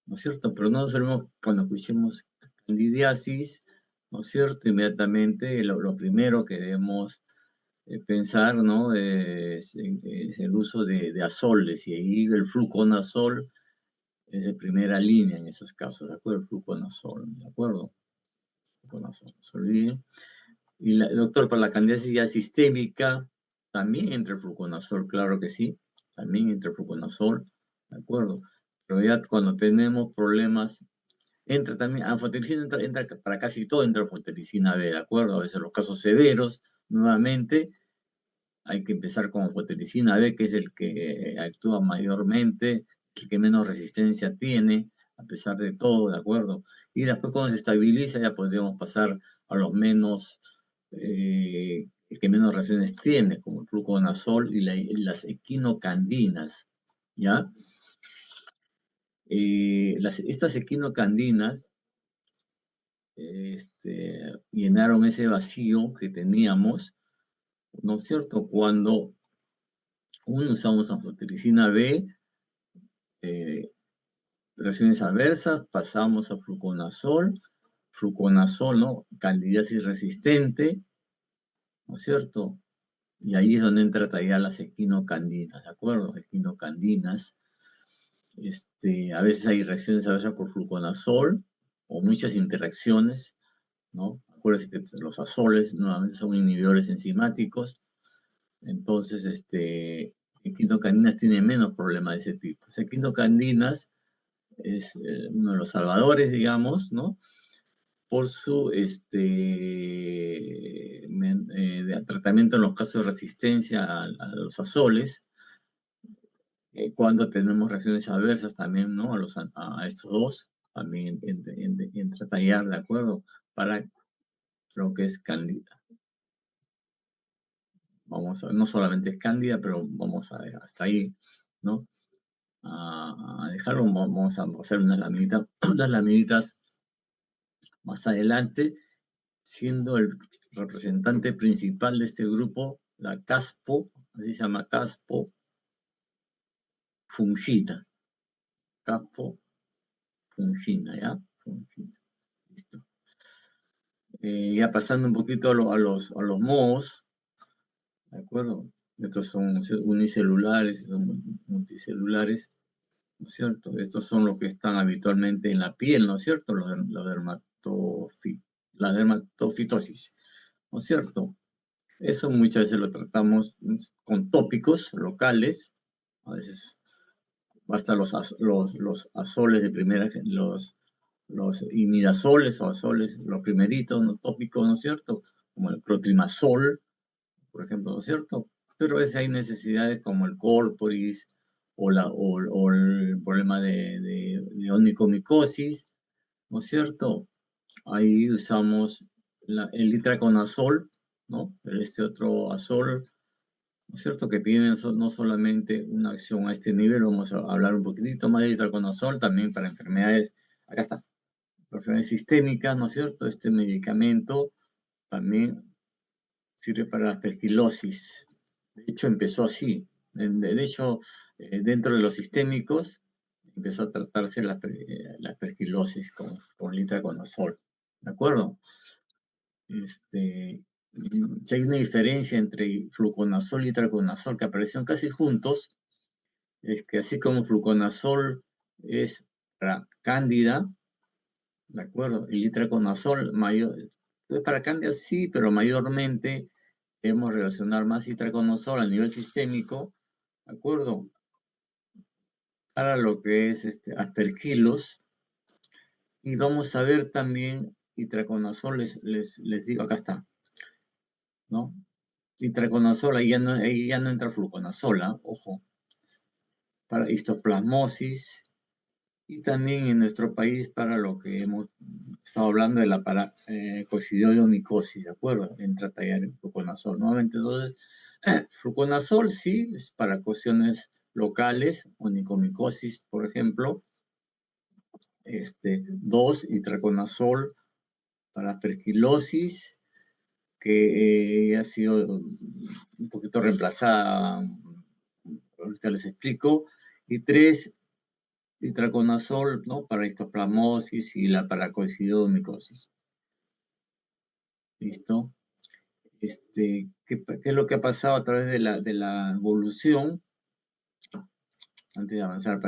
¿no es cierto? Pero no nos olvidemos cuando hicimos candidiasis, ¿no es cierto? Inmediatamente lo primero que debemos pensar, ¿no? Es el uso de azoles, y ahí el fluconazol es de primera línea en esos casos, ¿de acuerdo? El fluconazol, ¿de acuerdo? Fluconazol, no se olviden. Y doctor, para la candidiasis ya sistémica, también entra el fluconazol, claro que sí, también entra el fluconazol, ¿de acuerdo? Pero ya cuando tenemos problemas, entra también, anfotericina entra para casi todo, entra anfotericina B, ¿de acuerdo? A veces los casos severos, nuevamente, hay que empezar con anfotericina B, que es el que actúa mayormente, el que menos resistencia tiene, a pesar de todo, ¿de acuerdo? Y después cuando se estabiliza ya podríamos pasar a los menos el que menos reacciones tiene, como el fluconazol y las equinocandinas, ¿ya? Estas equinocandinas llenaron ese vacío que teníamos, ¿no es cierto? Cuando usamos anfotericina B, reacciones adversas, pasamos a fluconazol, ¿no? Candidiasis resistente, ¿no es cierto? Y ahí es donde entra ya las equinocandinas, ¿de acuerdo? Equinocandinas. A veces hay reacciones adversas por fluconazol o muchas interacciones, ¿no? Acuérdense que los azoles nuevamente son inhibidores enzimáticos, entonces, equinocandinas tiene menos problemas de ese tipo. Las equinocandinas es uno de los salvadores, digamos, ¿no? Por su tratamiento en los casos de resistencia a los azoles, cuando tenemos reacciones adversas también, ¿no? A estos dos, también entra a tallar, ¿de acuerdo? Para lo que es cándida. Vamos a ver, no solamente es cándida, pero vamos a ver hasta ahí, ¿no? A dejarlo, vamos a hacer unas laminitas más adelante, siendo el representante principal de este grupo la caspo, así se llama caspo fungina. Caspo fungina, ¿ya? Fungina. Listo. Ya pasando un poquito a los mohos, ¿de acuerdo? Estos son unicelulares, son multicelulares, ¿no es cierto? Estos son los que están habitualmente en la piel, ¿no es cierto? La dermatofitosis, ¿no es cierto? Eso muchas veces lo tratamos con tópicos locales, a veces basta los azoles de primera, los imidazoles o azoles, los primeritos, ¿no? Tópicos, ¿no es cierto? Como el clotrimazol, por ejemplo, ¿no es cierto? Pero a veces hay necesidades como el corporis o el problema de onicomicosis, ¿no es cierto? Ahí usamos el itraconazol, ¿no? Pero este otro azol, ¿no es cierto? Que tiene no solamente una acción a este nivel, vamos a hablar un poquitito más de itraconazol también para enfermedades, acá está, enfermedades sistémicas, ¿no es cierto? Este medicamento también sirve para la aspergilosis. De hecho, empezó así. De hecho, dentro de los sistémicos, empezó a tratarse la aspergilosis con itraconazol. ¿De acuerdo? Si hay una diferencia entre fluconazol y itraconazol que aparecieron casi juntos, es que así como fluconazol es para cándida, ¿de acuerdo? El itraconazol mayor, es para cándida sí, pero mayormente debemos relacionar más itraconazol a nivel sistémico, ¿de acuerdo? Para lo que es aspergilos. Y vamos a ver también itraconazol, les digo, acá está, ¿no? Itraconazol, ahí ya no entra fluconazol, ojo, para histoplasmosis y también en nuestro país para lo que hemos estado hablando de la coccidioidomicosis, ¿de acuerdo? Entra a tallar el fluconazol. Nuevamente, entonces, fluconazol sí, es para cuestiones locales, onicomicosis, por ejemplo. Dos, itraconazol para aspergilosis, que ha sido un poquito reemplazada, ahorita les explico. Y tres, itraconazol, ¿no? Para histoplasmosis y la paracoicidiomicosis. ¿Listo? ¿Qué es lo que ha pasado a través de la evolución? Antes de avanzar,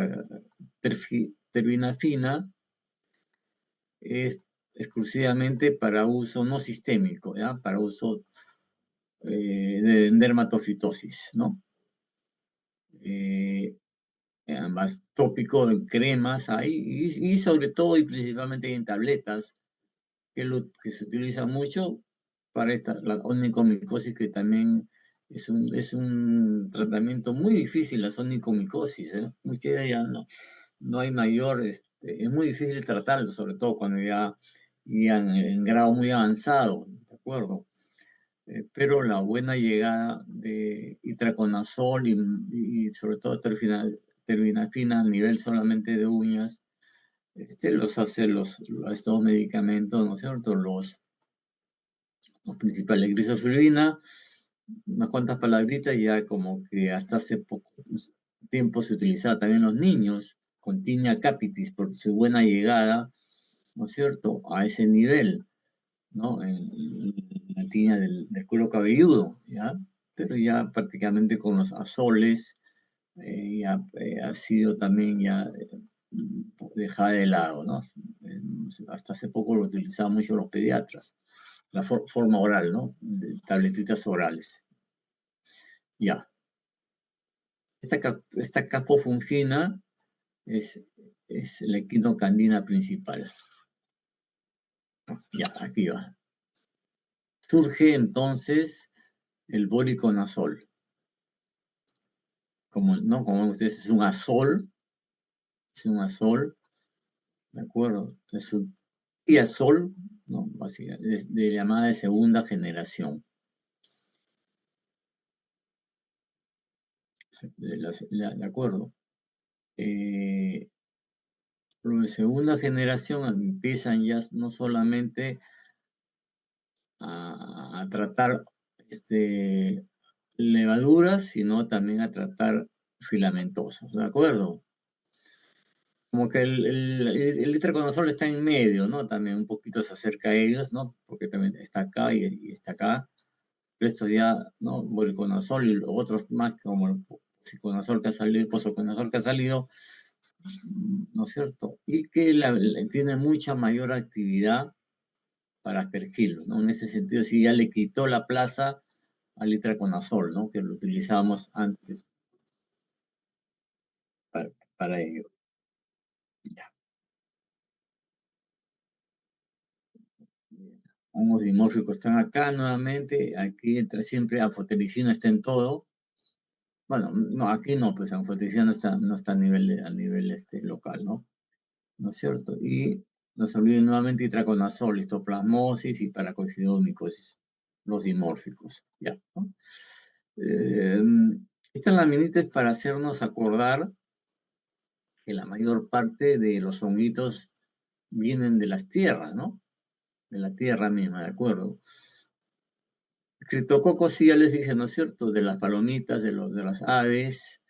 terbinafina es exclusivamente para uso no sistémico, ¿ya? Para uso de dermatofitosis, ¿no? Más tópico en cremas hay, y sobre todo y principalmente en tabletas, que se utiliza mucho para la onicomicosis, que también es un tratamiento muy difícil, la onicomicosis, ¿eh? Ya no hay mayor, es muy difícil tratarlo, sobre todo cuando ya en grado muy avanzado, ¿de acuerdo? pero la buena llegada de itraconazol y sobre todo terbinafina a nivel solamente de uñas, los hace estos medicamentos, ¿no es cierto? Los principales, grisofulvina, unas cuantas palabritas, ya como que hasta hace poco tiempo se utilizaba también en los niños con tinea capitis por su buena llegada, ¿no es cierto?, a ese nivel, ¿no? En la tinea del cuero cabelludo, ¿ya? Pero ya prácticamente con los azoles ya ha sido también ya dejada de lado, ¿no? Hasta hace poco lo utilizaban mucho los pediatras, la forma oral, ¿no? De tabletitas orales. Ya. Esta capofungina es la equinocandina principal. Ya, aquí va. Surge entonces el voriconazol. Como ustedes, es un azol, ¿de acuerdo? Es un diazol, ¿no? Básicamente, de llamada de segunda generación. De acuerdo. Los de segunda generación empiezan ya no solamente a tratar levaduras, sino también a tratar filamentosos, ¿de acuerdo? Como que el itraconazol está en medio, ¿no? También un poquito se acerca a ellos, ¿no? Porque también está acá y está acá. Pero esto ya, ¿no? Voriconazol y otros más, como el psiconazol que ha salido, el posoconazol que ha salido, ¿no es cierto? Y que tiene mucha mayor actividad para aspergirlos, ¿no? En ese sentido, sí ya le quitó la plaza al itraconazol, ¿no? Que lo utilizábamos antes para ello. Ya. Hongos dimórficos están acá nuevamente. Aquí entra siempre anfotericina, está en todo. Bueno, no, aquí no, pues anfotericina no está a nivel local, ¿no? ¿No es cierto? Y nos olviden nuevamente itraconazol, histoplasmosis y paracoxidomicosis, los dimórficos, ¿ya? ¿No? Esta laminita es para hacernos acordar que la mayor parte de los honguitos vienen de las tierras, ¿no? De la tierra misma, ¿de acuerdo? Criptococos, sí, ya les dije, ¿no es cierto? De las palomitas, de las aves.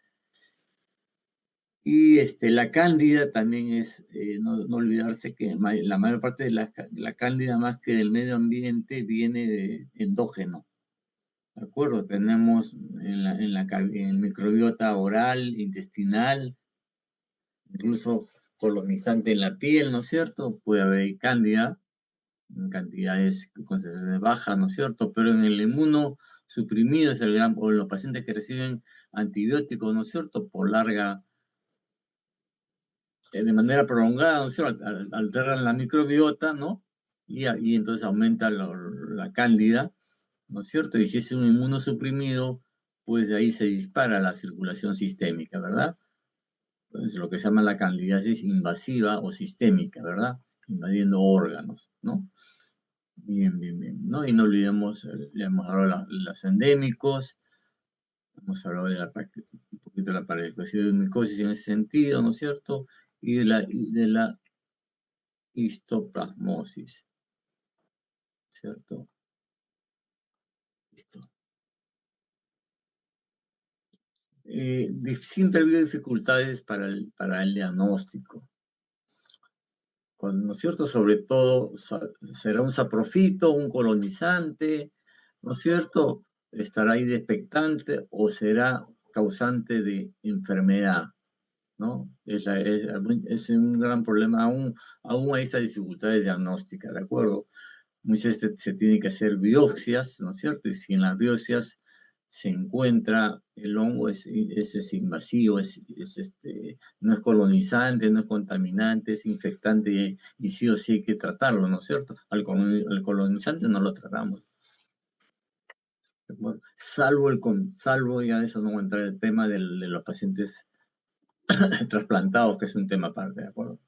Y la cándida también es, no olvidarse que la mayor parte de la cándida, más que del medio ambiente, viene de endógeno. ¿De acuerdo? Tenemos en el microbiota oral, intestinal, incluso colonizante en la piel, ¿no es cierto? Puede haber cándida en cantidades, concentraciones bajas, ¿no es cierto? Pero en el inmunosuprimido es o en los pacientes que reciben antibióticos, ¿no es cierto? De manera prolongada, ¿no es cierto? Alteran la microbiota, ¿no? Y entonces aumenta la cándida, ¿no es cierto? Y si es un inmunosuprimido, pues de ahí se dispara la circulación sistémica, ¿verdad? Entonces lo que se llama la candidiasis invasiva o sistémica, ¿verdad? Invadiendo órganos, ¿no? Bien, ¿no? Y no olvidemos, ya hemos hablado de los endémicos, hemos hablado un poquito de la parasitomicosis en ese sentido, ¿no es cierto? Y de la histoplasmosis, ¿cierto? Listo. Siempre ha habido dificultades para el diagnóstico. ¿No es cierto? Sobre todo, será un saprofito, un colonizante, ¿no es cierto? ¿Estará ahí de expectante o será causante de enfermedad? ¿No? Es un gran problema, aún hay esas dificultades diagnósticas, ¿de acuerdo? Muchas veces se tiene que hacer biopsias, ¿no es cierto? Y si en las biopsias se encuentra el hongo, es invasivo, no es colonizante, no es contaminante, es infectante y sí o sí hay que tratarlo, ¿no es cierto? Al colonizante no lo tratamos. Bueno, salvo ya eso no voy a entrar en el tema de los pacientes trasplantados, que es un tema aparte, ¿de acuerdo?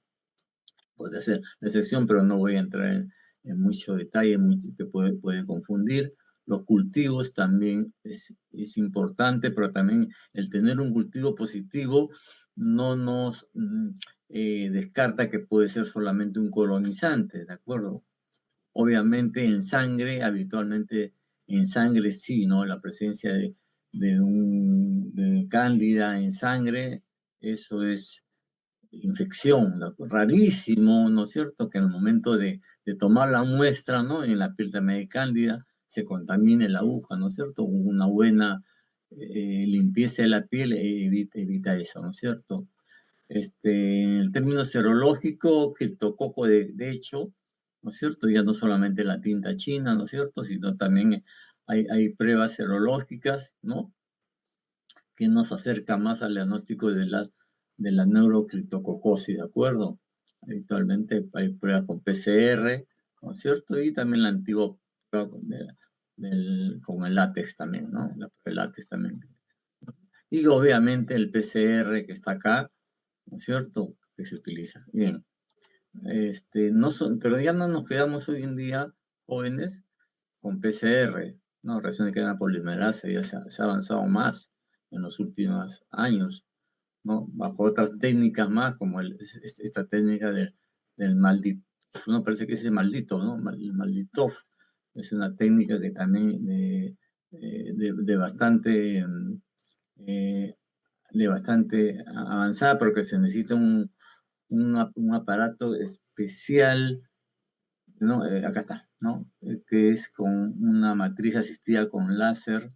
Puede ser la excepción, pero no voy a entrar en mucho detalle, que puede confundir. Los cultivos también es importante, pero también el tener un cultivo positivo no nos descarta que puede ser solamente un colonizante, ¿de acuerdo? Obviamente en sangre, habitualmente en sangre sí, ¿no? La presencia de cándida en sangre, eso es infección, ¿no? Rarísimo, ¿no es cierto? Que en el momento de tomar la muestra, ¿no? En la piel también hay cándida, se contamine la aguja, ¿no es cierto? Una buena limpieza de la piel evita eso, ¿no es cierto? En el término serológico, criptococo de hecho, ¿no es cierto? Ya no solamente la tinta china, ¿no es cierto? Sino también hay pruebas serológicas, ¿no? Que nos acerca más al diagnóstico de la neurocriptococosis, ¿de acuerdo? Actualmente hay pruebas con PCR, ¿no es cierto? Y también la antigua prueba con el látex también, ¿no? La prueba de látex también. Y obviamente el PCR que está acá, ¿no es cierto? Que se utiliza. Bien. Pero ya no nos quedamos hoy en día jóvenes con PCR, ¿no? Reacción de cadena polimerasa, ya se ha avanzado más en los últimos años, ¿no? Bajo otras técnicas más, como esta técnica del maldito, no parece que es el maldito, ¿no? El malditov, es una técnica que también eh, de bastante avanzada, pero que se necesita un aparato especial, ¿no? Acá está, ¿no? Que es con una matriz asistida con láser,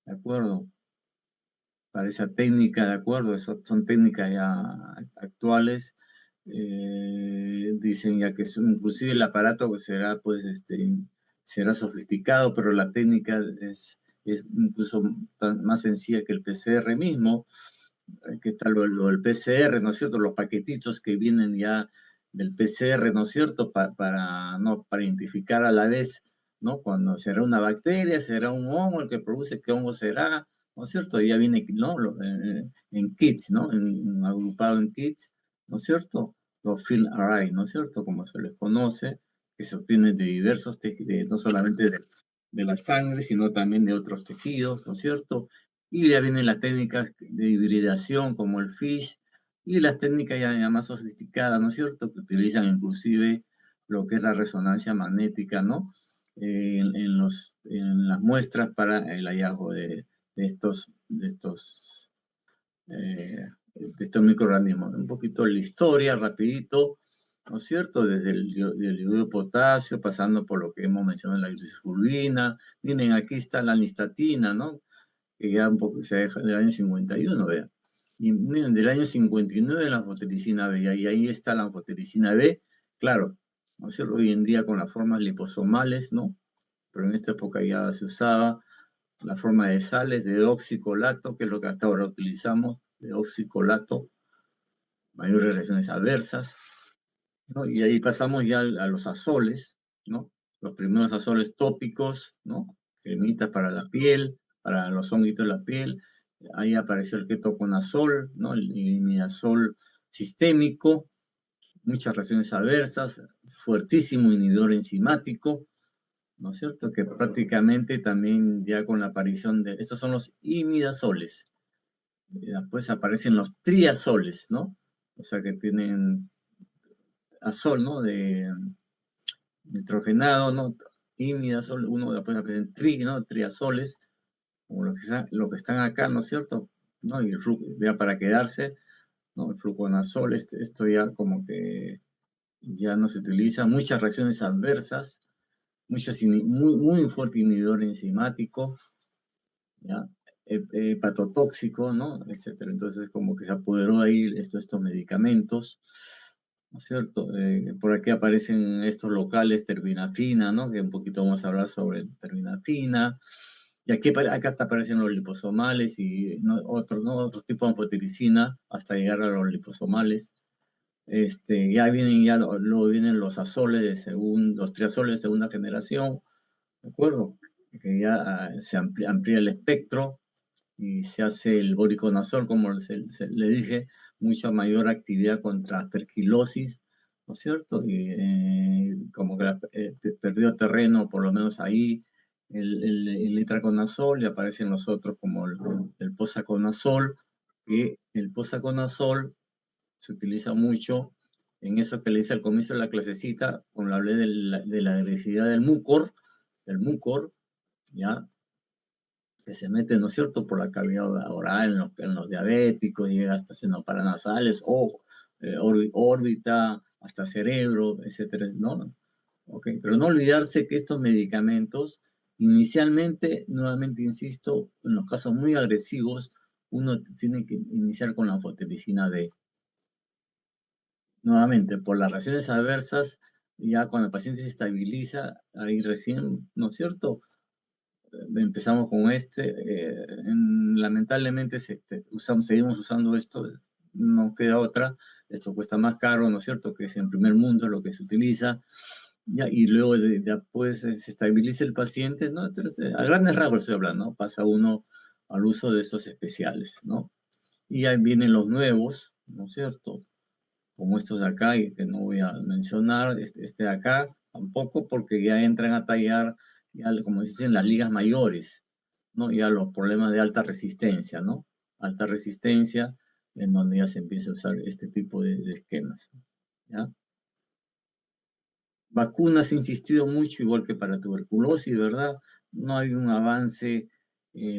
¿de acuerdo? Para esa técnica, ¿de acuerdo? Son técnicas ya actuales. Dicen ya que inclusive el aparato será, pues, será sofisticado, pero la técnica es incluso más sencilla que el PCR mismo. Que está lo del PCR, ¿no es cierto? Los paquetitos que vienen ya del PCR, ¿no es cierto? ¿No? Para identificar a la vez, ¿no? Cuando será una bacteria, será un hongo el que produce, qué hongo será, ¿no es cierto? Ya viene, ¿no? En kits, ¿no? Agrupado en kits, ¿no es cierto? Los field array, ¿no es cierto? Como se les conoce, que se obtienen de diversos tejidos, no solamente de la sangre, sino también de otros tejidos, ¿no es cierto? Y ya vienen las técnicas de hibridación como el FISH y las técnicas ya más sofisticadas, ¿no es cierto? Que utilizan inclusive lo que es la resonancia magnética, ¿no? En las muestras para el hallazgo de estos microorganismos. Un poquito la historia, rapidito, ¿no es cierto? Desde el iodo de potasio, pasando por lo que hemos mencionado, la glicifulvina. Miren, aquí está la nistatina, ¿no? Que ya un poco se deja del año 51, vea. Y miren, del año 59 la anfotericina B, y ahí está la anfotericina B, claro, ¿no es cierto? Hoy en día con las formas liposomales, ¿no? Pero en esta época ya se usaba la forma de sales, de oxicolato, que es lo que hasta ahora utilizamos, de oxicolato, mayores reacciones adversas, ¿no? Y ahí pasamos ya a los azoles, ¿no? Los primeros azoles tópicos, ¿no? Cremitas para la piel, para los honguitos de la piel. Ahí apareció el ketoconazol, ¿no? El imidazol sistémico, muchas reacciones adversas, fuertísimo inhibidor enzimático, ¿no es cierto? Que prácticamente también ya con la aparición de... Estos son los imidazoles. Después aparecen los triazoles, ¿no? O sea que tienen azol, ¿no? De nitrogenado, ¿no? Imidazol, uno después aparecen ¿no? Triazoles, como los que están acá, ¿no es cierto? ¿No? Y ya para quedarse, ¿no? El fluconazol, esto ya como que ya no se utiliza. Muchas reacciones adversas, muy fuerte inhibidor enzimático, ¿ya? Hepatotóxico, ¿no? Etcétera. Entonces, como que se apoderó ahí estos medicamentos, ¿no es cierto? Por aquí aparecen estos locales, terbinafina, ¿no? Que un poquito vamos a hablar sobre terbinafina. Y aquí, acá hasta aparecen los liposomales y ¿no? Otros tipos de anfotericina hasta llegar a los liposomales. Luego vienen los azoles los triazoles de segunda generación, ¿de acuerdo? Que ya se amplía el espectro y se hace el voriconazol, como le dije, mucha mayor actividad contra aspergilosis, ¿no es cierto? Y como que perdió terreno, por lo menos ahí, el itraconazol y aparecen los otros como el posaconazol, que el posaconazol se utiliza mucho en eso que le hice al comienzo de la clasecita, cuando hablé de la agresividad del mucor, ¿ya? Que se mete, ¿no es cierto?, por la cavidad oral en los diabéticos, llega hasta senos paranasales, ojo, órbita, hasta cerebro, etcétera, ¿no? Okay. Pero no olvidarse que estos medicamentos, inicialmente, nuevamente insisto, en los casos muy agresivos, uno tiene que iniciar con la anfotericina D. Nuevamente, por las reacciones adversas, ya cuando el paciente se estabiliza, ahí recién, ¿no es cierto?, empezamos con lamentablemente seguimos usando esto, no queda otra, esto cuesta más caro, ¿no es cierto?, que es en primer mundo lo que se utiliza, ya, y luego después se estabiliza el paciente, ¿no? Entonces, a grandes rasgos estoy hablando, ¿no? Pasa uno al uso de estos especiales, ¿no? Y ahí vienen los nuevos, ¿no es cierto?, como estos de acá, y que no voy a mencionar, este de acá tampoco, porque ya entran a tallar, ya, como dicen, las ligas mayores, ¿no? Ya los problemas de alta resistencia, ¿no? Alta resistencia, en donde ya se empieza a usar este tipo de esquemas, ¿ya? Vacunas, he insistido mucho, igual que para tuberculosis, ¿verdad? No hay un avance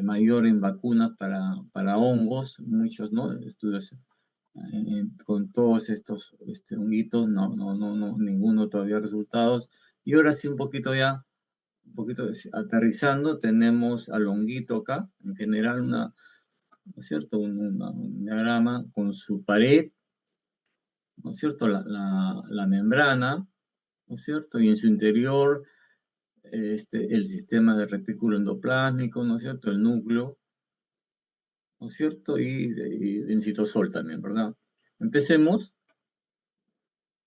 mayor en vacunas para hongos, muchos, ¿no? Estudios con todos estos honguitos, no, ninguno todavía resultados. Y ahora sí, un poquito aterrizando, tenemos al honguito acá, en general, ¿no es cierto? Un diagrama con su pared, ¿no es cierto? La membrana, ¿no es cierto? Y en su interior, el sistema de retículo endoplásmico, ¿no es cierto? El núcleo, ¿no es cierto? Y en citosol también, ¿verdad? Empecemos,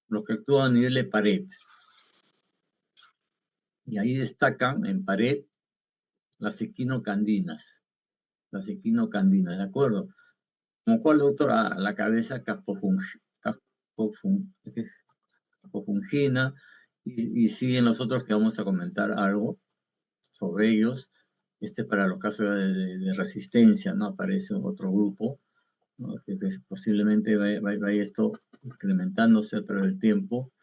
los que actúan a nivel de pared. Y ahí destacan en pared las equinocandinas. Las equinocandinas, ¿de acuerdo? ¿Como cuál, doctor? La cabeza capofungina. Y siguen los otros que vamos a comentar algo sobre ellos. Para los casos de resistencia, ¿no? Aparece otro grupo, ¿no? Que posiblemente vaya esto incrementándose a través del tiempo,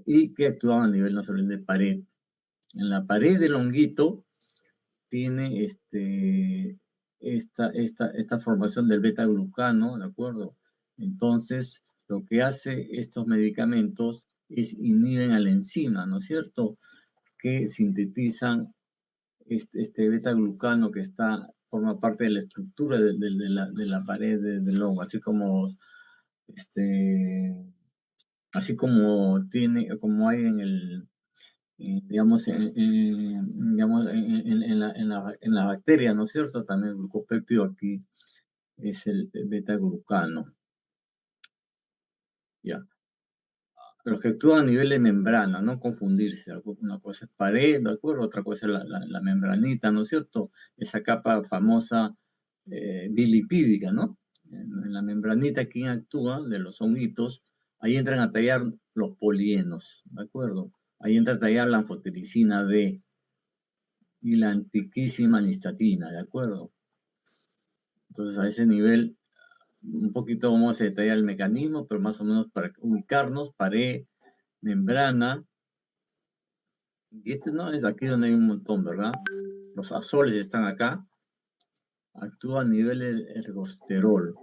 y que actúan a nivel nacional de pared. En la pared del honguito tiene esta formación del beta-glucano, ¿de acuerdo? Entonces, lo que hace estos medicamentos es inhiben a la enzima, ¿no es cierto?, que sintetizan este beta-glucano que forma parte de la estructura de la pared del hongo, como hay en el, digamos, digamos en la bacteria, ¿no es cierto? También el glucopéptido aquí es el beta-glucano, ¿ya? Pero que actúa a nivel de membrana, no confundirse. Una cosa es pared, ¿de acuerdo? Otra cosa es la membranita, ¿no es cierto? Esa capa famosa bilipídica, ¿no? En la membranita, ¿quién actúa? De los honguitos, ahí entran a tallar los polienos, ¿de acuerdo? Ahí entra a tallar la anfotericina B y la antiquísima nistatina, ¿de acuerdo? Entonces, a ese nivel, un poquito vamos a detallar el mecanismo, pero más o menos para ubicarnos, pared, membrana. Y no es aquí donde hay un montón, ¿verdad? Los azoles están acá. Actúa a nivel del ergosterol.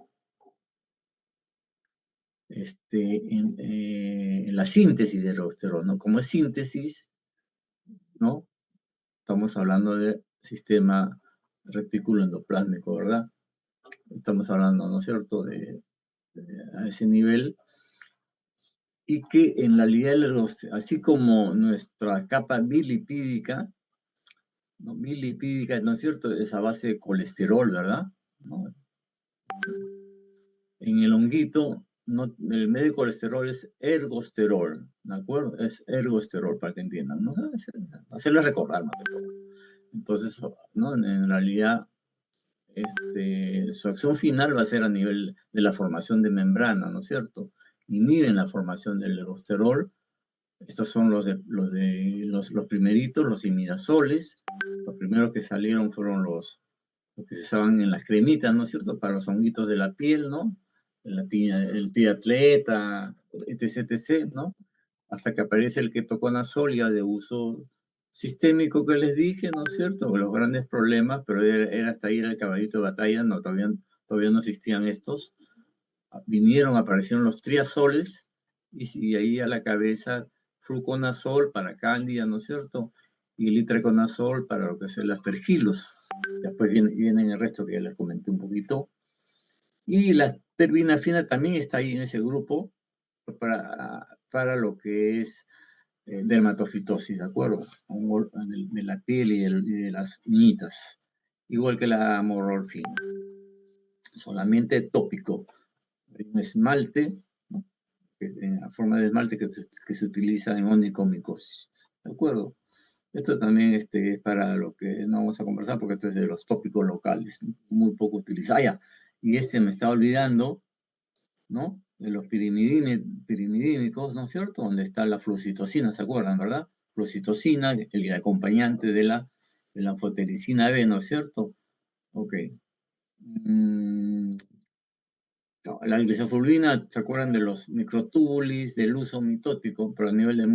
En la síntesis de ergosterol, ¿no? Como es síntesis, ¿no? Estamos hablando de sistema retículo endoplásmico, ¿verdad? Estamos hablando, ¿no es cierto?, a ese nivel. Y que en la realidad del ergosterol, así como nuestra capa bilipídica, ¿no? Bilipídica, ¿no es cierto?, es a base de colesterol, ¿verdad? ¿No? En el honguito, no, el medio de colesterol es ergosterol, ¿de acuerdo? Es ergosterol, para que entiendan, ¿no? Hacerles recordar, más que todo. Entonces, ¿no? En realidad, su acción final va a ser a nivel de la formación de membrana, ¿no es cierto? Inhiben la formación del ergosterol, Estos son los primeritos, los imidazoles. Los primeros que salieron fueron los que se usaban en las cremitas, ¿no es cierto? Para los honguitos de la piel, ¿no? El pie atleta, etc, etc, ¿no? Hasta que aparece el ketoconazol ya de uso sistémico que les dije, ¿no es cierto? Los grandes problemas, pero era hasta ahí era el caballito de batalla, no, todavía no existían estos. Aparecieron los triazoles, y ahí a la cabeza fluconazol para cándida, ¿no es cierto? Y el itraconazol para lo que es el aspergillus. Después vienen el resto que ya les comenté un poquito. Y la terbinafina también está ahí en ese grupo para lo que es dermatofitosis, ¿de acuerdo? De la piel y de las uñitas. Igual que la amorolfina. Solamente tópico. Hay un esmalte, ¿no? En la forma de esmalte que se utiliza en onicomicosis. ¿De acuerdo? Esto también es para lo que no vamos a conversar porque esto es de los tópicos locales, ¿no? Muy poco utilizado. Ah, ya. Y me está olvidando, ¿no? De los pirimidínicos, ¿no es cierto? Donde está la flucitocina, ¿se acuerdan, verdad? Flucitocina, el acompañante de la anfotericina B, ¿no es cierto? Ok. No, la glicofulvina, ¿se acuerdan de los microtubulis, del uso mitótico, pero a nivel de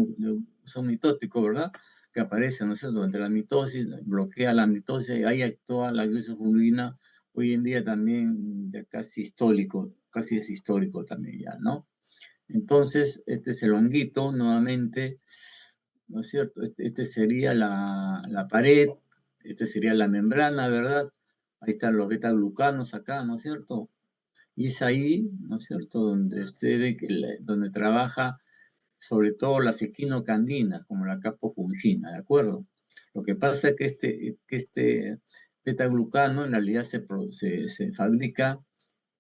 uso mitótico, ¿verdad? Que aparece, ¿no es cierto? Durante la mitosis, bloquea la mitosis, y ahí actúa la glicofulvina, hoy en día también ya casi es histórico también ya, ¿no? Entonces, este es el honguito, nuevamente, ¿no es cierto? Este sería la pared, este sería la membrana, ¿verdad? Ahí están los beta-glucanos acá, ¿no es cierto? Y es ahí, ¿no es cierto?, donde usted ve donde trabaja sobre todo las equinocandinas, como la capofungina, ¿de acuerdo? Lo que pasa es que este beta-glucano en realidad se fabrica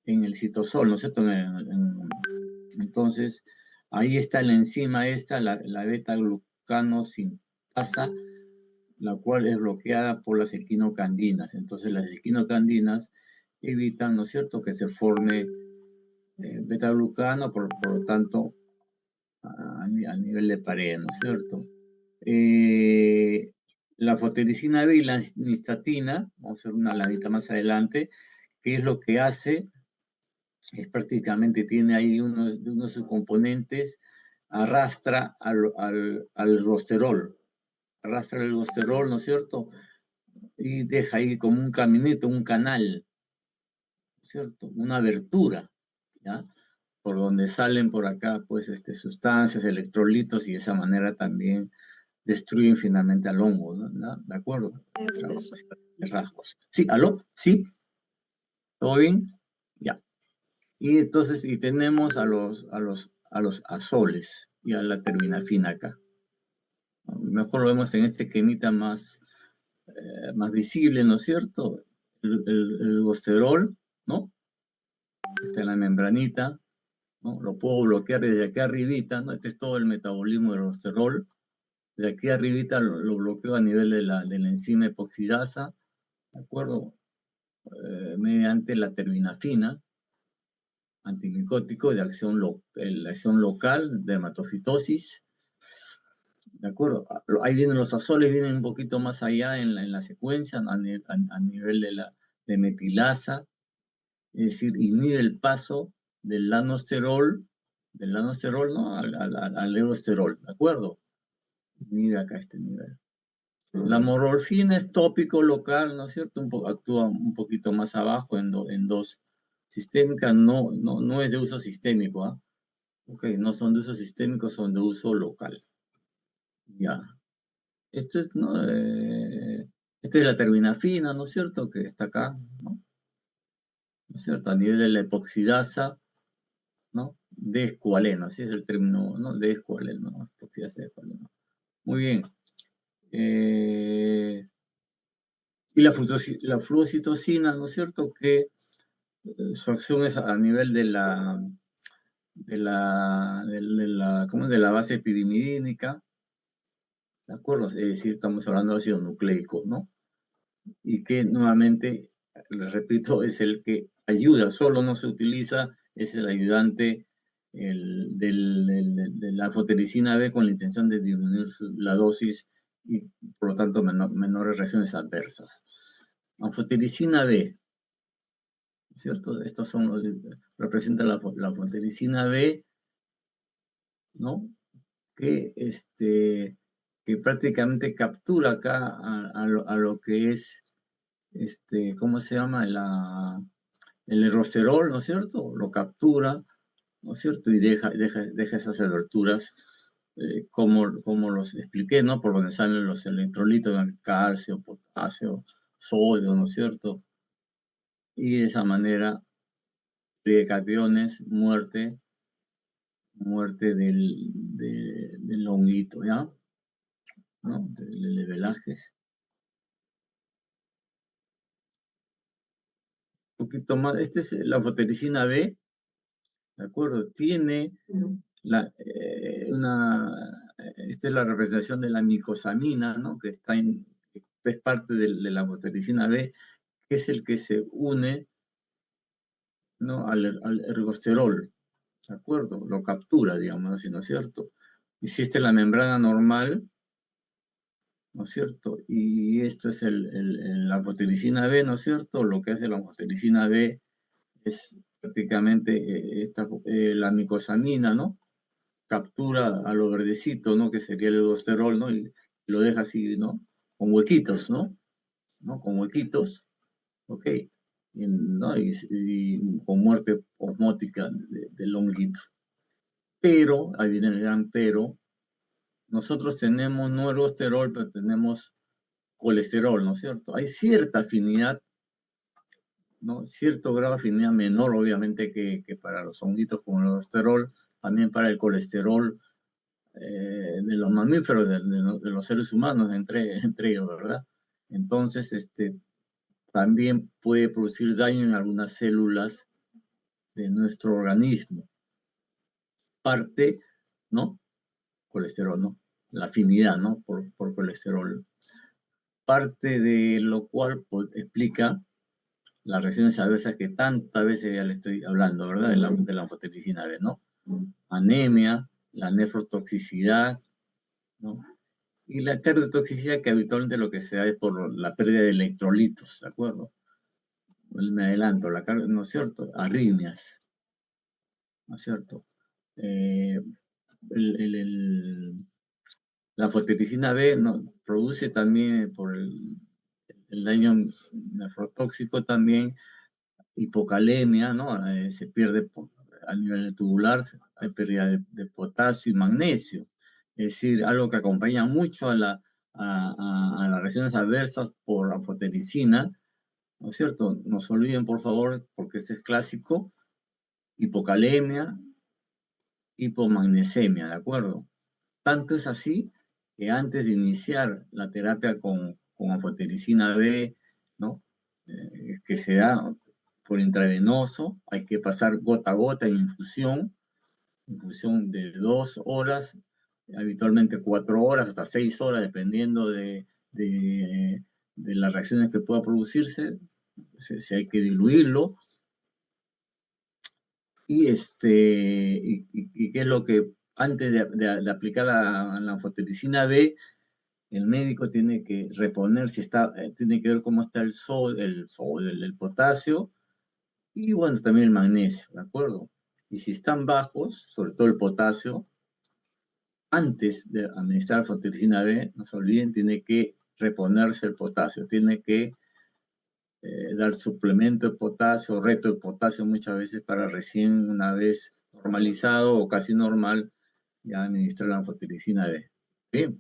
en el citosol, ¿no es cierto? Entonces, ahí está la enzima la beta-glucano sintasa, la cual es bloqueada por las equinocandinas. Entonces, las equinocandinas evitan, ¿no es cierto?, que se forme beta-glucano, por lo tanto, a nivel de pared, ¿no es cierto? La fotericina B y la nistatina, vamos a hacer una ladita más adelante, que es lo que hace, es prácticamente tiene ahí uno de sus componentes, arrastra al rosterol, arrastra el rosterol, ¿no es cierto? Y deja ahí como un caminito, un canal, ¿no es cierto? Una abertura, ¿ya? Por donde salen por acá, pues, sustancias, electrolitos, y de esa manera también destruyen finalmente al hongo, ¿no? ¿De acuerdo? De rasgos. Sí, ¿aló? ¿Sí? ¿Todo bien? Ya. Y entonces, y tenemos a los azoles y a la terminafina acá. Mejor lo vemos en este esquemita más visible, ¿no es cierto? El gosterol, ¿no? Está en la membranita, ¿no? Lo puedo bloquear desde aquí arribita, ¿no? Este es todo el metabolismo del gosterol. De aquí arribita lo bloqueo a nivel de la enzima epoxidasa, ¿de acuerdo? Mediante la terminafina, antimicótico de la acción local, dermatofitosis, ¿de acuerdo? Ahí vienen los azoles, vienen un poquito más allá en la secuencia, a nivel de metilasa, es decir, inhibe el paso del lanosterol, ¿no? Al levosterol, ¿de acuerdo? Inhibe acá este nivel. La morolfina es tópico local, ¿no es cierto? Actúa un poquito más abajo en dos sistémicas, no es de uso sistémico, ¿ah? Ok, no son de uso sistémico, son de uso local. Ya. Esto es, ¿no? Esta es la terminafina, ¿no es cierto? Que está acá, ¿no? ¿No es cierto? A nivel de la epoxidasa, ¿no? De escualeno, así es el término, ¿no? De escualeno, epoxidasa de escualeno. Muy bien. Y la fluocitocina, ¿no es cierto? Que su acción es a nivel ¿cómo es? De la base pirimidínica, ¿de acuerdo? Es decir, estamos hablando de ácido nucleico, ¿no? Y que nuevamente, les repito, es el que ayuda, solo no se utiliza, es el ayudante de la anfotericina B con la intención de disminuir la dosis y, por lo tanto, menores reacciones adversas. Anfotericina B, ¿cierto? Estos son representa la anfotericina B, ¿no? Que prácticamente captura acá a lo que es, ¿cómo se llama? El ergosterol, ¿no es cierto? Lo captura, ¿no es cierto? Y deja esas aberturas, como los expliqué, ¿no? Por donde salen los electrolitos, calcio, potasio, sodio, ¿no es cierto? Y de esa manera, de cationes, muerte del honguito, ¿ya? ¿No? De levelajes. Un poquito más. Esta es la anfotericina B, ¿de acuerdo? Tiene esta es la representación de la micosamina, ¿no? Que es parte de la anfotericina B, que es el que se une, ¿no? al ergosterol, ¿de acuerdo? Lo captura, digamos así, ¿no es cierto? Existe la membrana normal, ¿no es cierto? Y esto es la anfotericina B, ¿no es cierto? Lo que hace la anfotericina B es prácticamente la micosamina, ¿no? Captura a lo verdecito, ¿no? Que sería el ergosterol, ¿no? Y lo deja así, ¿no? Con huequitos, ¿no? Con huequitos, ¿ok? ¿No? Y con muerte osmótica del honguito. Pero, ahí viene el gran pero, nosotros tenemos no ergosterol, pero tenemos colesterol, ¿no es cierto? Hay cierta afinidad, ¿no? Cierto grado de afinidad menor, obviamente, que para los honguitos con el colesterol, también para el colesterol de los mamíferos, de los seres humanos, entre ellos, ¿verdad? Entonces, también puede producir daño en algunas células de nuestro organismo. Parte, ¿no? Colesterol, ¿no? La afinidad, ¿no? Por colesterol. Parte de lo cual pues, explica las reacciones adversas que tantas veces ya le estoy hablando, ¿verdad? De la anfotericina B, ¿no? Anemia, la nefrotoxicidad, ¿no? Y la cardiotoxicidad, que habitualmente lo que se da es por la pérdida de electrolitos, ¿de acuerdo? Me adelanto, ¿no es cierto? Arritmias, ¿no es cierto? Eh, la anfotericina B, ¿no? Produce también por el daño nefrotóxico también hipocalemia, ¿no? Se pierde a nivel tubular, hay pérdida de potasio y magnesio. Es decir, algo que acompaña mucho a las reacciones adversas por anfotericina, ¿no es cierto? No se olviden, por favor, porque ese es clásico, hipocalemia, hipomagnesemia, ¿de acuerdo? Tanto es así que antes de iniciar la terapia con anfotericina B, ¿no? Que se da por intravenoso, hay que pasar gota a gota en infusión de 2 horas, habitualmente 4 horas, hasta 6 horas, dependiendo de las reacciones que pueda producirse, se hay que diluirlo. Y qué es lo que antes de aplicar la anfotericina B, el médico tiene que reponer tiene que ver cómo está el potasio y bueno, también el magnesio, ¿de acuerdo? Y si están bajos, sobre todo el potasio, antes de administrar anfotericina B, no se olviden, tiene que reponerse el potasio, tiene que dar suplemento de potasio, reto de potasio muchas veces para recién una vez normalizado o casi normal, ya administrar la anfotericina B. ¿Sí?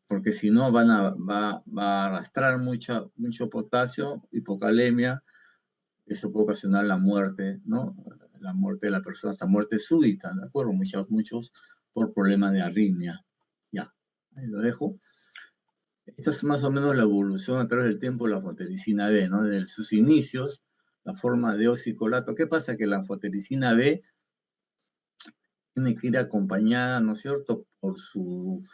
Porque si no va a arrastrar mucho potasio, hipocalemia, eso puede ocasionar la muerte, ¿no? La muerte de la persona, hasta muerte súbita, ¿de acuerdo? Muchos por problemas de arritmia. Ya, ahí lo dejo. Esta es más o menos la evolución a través del tiempo de la anfotericina B, ¿no? Desde sus inicios, la forma de oxicolato. ¿Qué pasa? Que la anfotericina B tiene que ir acompañada, ¿no es cierto?, por su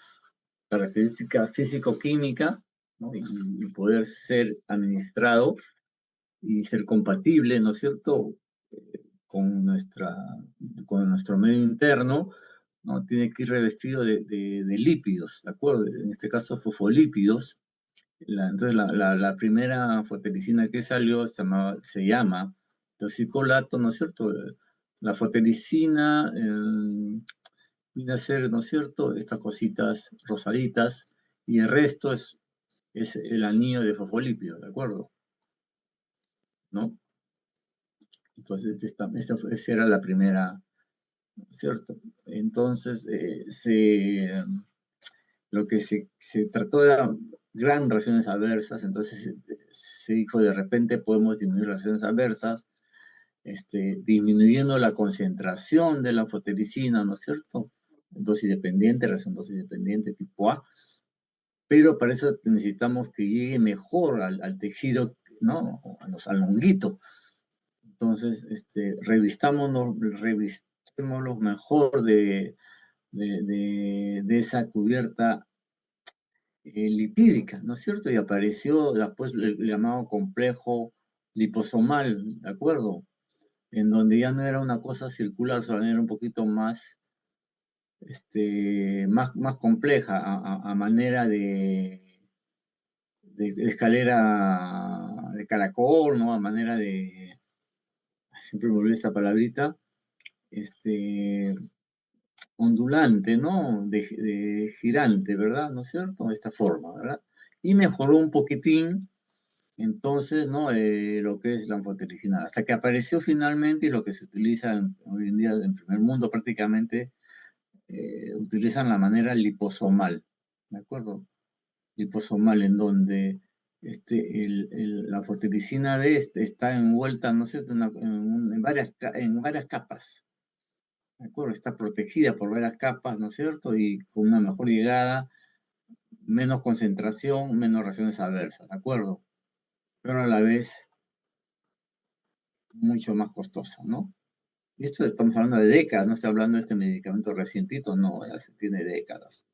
característica físico-química, ¿no? Y poder ser administrado y ser compatible, ¿no es cierto?, con, con nuestro medio interno, ¿no? Tiene que ir revestido de lípidos, ¿de acuerdo? En este caso, fosfolípidos. Entonces, la primera fotericina que salió se llama toxicolato, ¿no es cierto? La fotericina viene a ser, ¿no es cierto?, estas cositas rosaditas, y el resto es el anillo de fosfolípidos, ¿de acuerdo? ¿No? Entonces, esa era la primera, ¿cierto? Entonces, lo que se trató de gran reacciones adversas, entonces se dijo de repente podemos disminuir reacciones adversas, disminuyendo la concentración de la fotericina, ¿no es cierto? Dosis dependiente, reacción dosis dependiente tipo A, pero para eso necesitamos que llegue mejor al tejido, ¿no? Al honguito. Entonces, revistámonos mejor de esa cubierta lipídica, ¿no es cierto? Y apareció después el llamado complejo liposomal, ¿de acuerdo? En donde ya no era una cosa circular, sino era un poquito más compleja, a manera de escalera de caracol, ¿no? A manera siempre me olvido esta palabrita, ondulante, ¿no? De girante, ¿verdad? ¿No es cierto? De esta forma, ¿verdad? Y mejoró un poquitín, entonces, ¿no? Lo que es la anfotericina, hasta que apareció finalmente y lo que se utiliza hoy en día en primer mundo prácticamente, utilizan la manera liposomal, ¿de acuerdo? Liposomal, en donde la fotericina B está envuelta, ¿no es cierto?, en varias capas, ¿de acuerdo? Está protegida por varias capas, ¿no es cierto? Y con una mejor llegada, menos concentración, menos reacciones adversas, ¿de acuerdo? Pero a la vez mucho más costosa, ¿no? Y esto estamos hablando de décadas, no estoy hablando de este medicamento recientito, no, ya se tiene décadas.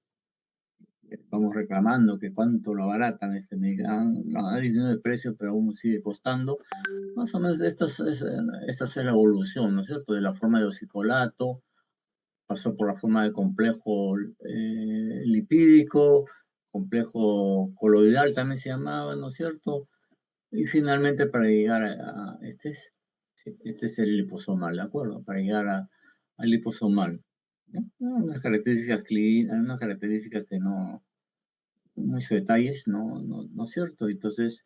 Vamos reclamando que cuánto lo abaratan este medicamento, no, ha disminuido el precio, pero aún sigue costando. Más o menos esta es la evolución, ¿no es cierto? De la forma de oxicolato, pasó por la forma de complejo lipídico, complejo coloidal también se llamaba, ¿no es cierto? Y finalmente para llegar este es el liposomal, ¿de acuerdo? Para llegar al liposomal, ¿no? Unas características clínicas, unas características que no, muchos detalles, no es cierto. Entonces,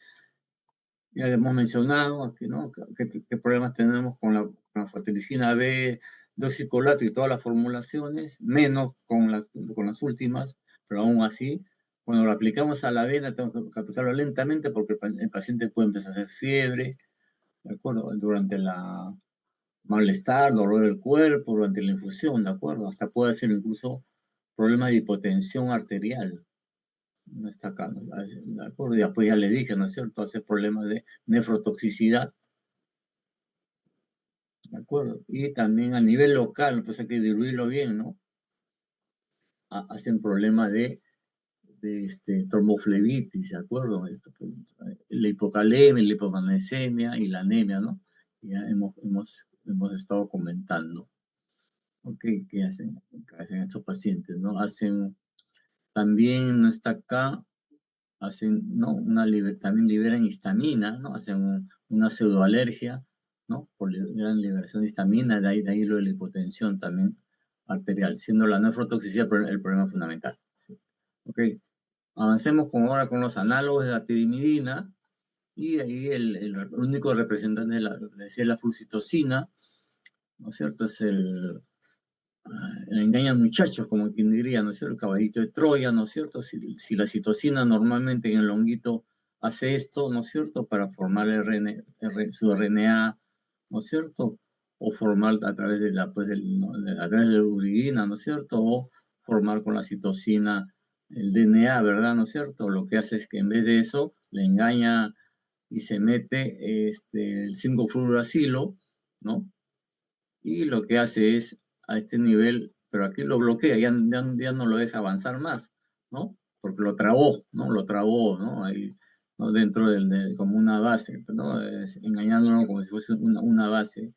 ya hemos mencionado aquí, ¿no? ¿Qué problemas tenemos con la fotericina B, doxicolato y todas las formulaciones, menos con las últimas, pero aún así, cuando lo aplicamos a la vena, tenemos que aplicarlo lentamente porque el paciente puede empezar a hacer fiebre, ¿de acuerdo? Durante la malestar, dolor del cuerpo, durante la infusión, ¿de acuerdo? Hasta puede ser incluso problema de hipotensión arterial. No está acá, ¿no? ¿De acuerdo? Y después ya le dije, ¿no es cierto? Hace problemas de nefrotoxicidad, ¿de acuerdo? Y también a nivel local, pues hay que diluirlo bien, ¿no? Hacen problemas de tromboflebitis, ¿de acuerdo? Pues, la hipocalemia, la hipomagnesemia y la anemia, ¿no? Ya hemos estado comentando. ¿Ok? ¿Qué hacen estos pacientes, no? También, no está acá, ¿no? También liberan histamina, ¿no? Hacen una pseudoalergia, ¿no? Por gran liberación de histamina, de ahí lo de la hipotensión también arterial, siendo la nefrotoxicidad el problema fundamental. ¿Sí? Ok, avancemos ahora con los análogos de la tirimidina, y ahí el único representante de la flucitocina, ¿no es cierto? Es le engañan muchachos, como quien diría, ¿no es cierto? El caballito de Troya, ¿no es cierto? Si la citocina normalmente en el honguito hace esto, ¿no es cierto? Para formar su RNA, ¿no es cierto? O formar a través de ¿no? A través de la uridina, ¿no es cierto? O formar con la citocina el DNA, ¿verdad? ¿No es cierto? Lo que hace es que en vez de eso, le engaña y se mete el 5-fluoracilo, ¿no? Y lo que hace es a este nivel, pero aquí lo bloquea, ya no lo deja avanzar más, ¿no? Porque lo trabó, ¿no? Lo trabó, ¿no? Ahí, ¿no? Dentro como una base, ¿no? Engañándolo como si fuese una base.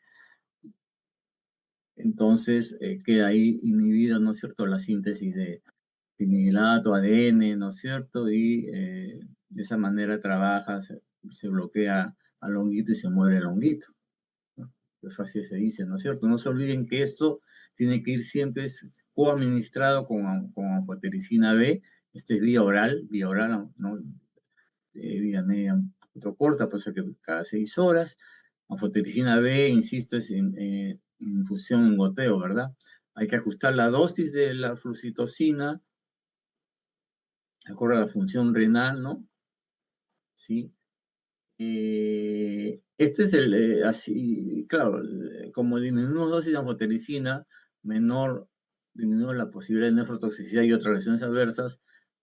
entonces queda ahí inhibida, ¿no es cierto?, la síntesis de timilato, ADN, ¿no es cierto? Y de esa manera trabaja, se bloquea al honguito y se muere el honguito, ¿no? Pues fácil se dice, ¿no es cierto? No se olviden que esto tiene que ir siempre coadministrado con anfotericina B. Esto es vía oral, ¿no? Vía media un poquito corta, por eso que cada 6 horas. Anfotericina B, insisto, es infusión en goteo, ¿verdad? Hay que ajustar la dosis de la flucitosina de acuerdo a la función renal, ¿no? Sí. Este es así, claro, como disminuimos dosis de anfotericina, menor disminuye la posibilidad de nefrotoxicidad y otras lesiones adversas,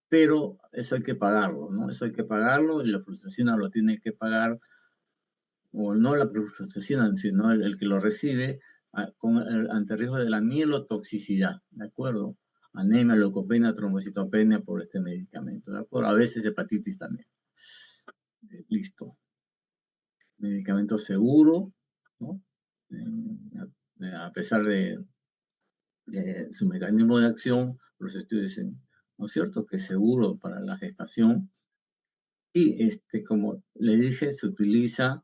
pero eso hay que pagarlo, ¿no? Eso hay que pagarlo y la fluoxetina lo tiene que pagar, o no la fluoxetina, sino el que lo recibe ante riesgo de la mielotoxicidad, ¿de acuerdo? Anemia, leucopenia, trombocitopenia por este medicamento, ¿de acuerdo? A veces hepatitis también. Listo. Medicamento seguro, ¿no? A pesar de su mecanismo de acción, los estudios dicen, ¿no es cierto?, que es seguro para la gestación. Y como le dije, se utiliza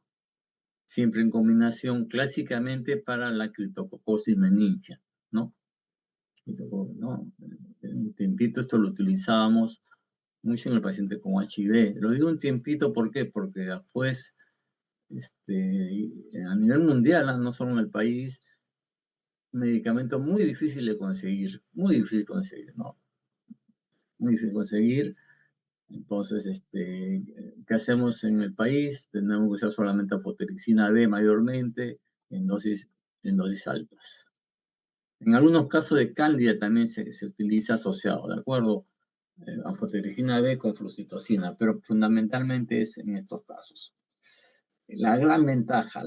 siempre en combinación clásicamente para la criptococosis meningia, ¿no? ¿No? Un tiempito esto lo utilizábamos mucho en el paciente con HIV. Lo digo un tiempito, ¿por qué? Porque después, a nivel mundial, no solo en el país, medicamento muy difícil de conseguir, ¿no? Muy difícil de conseguir. Entonces, ¿qué hacemos en el país? Tenemos que usar solamente anfotericina B mayormente en dosis altas. En algunos casos de cándida también se utiliza asociado, ¿de acuerdo? Anfotericina B con flucitosina, pero fundamentalmente es en estos casos. La gran ventaja,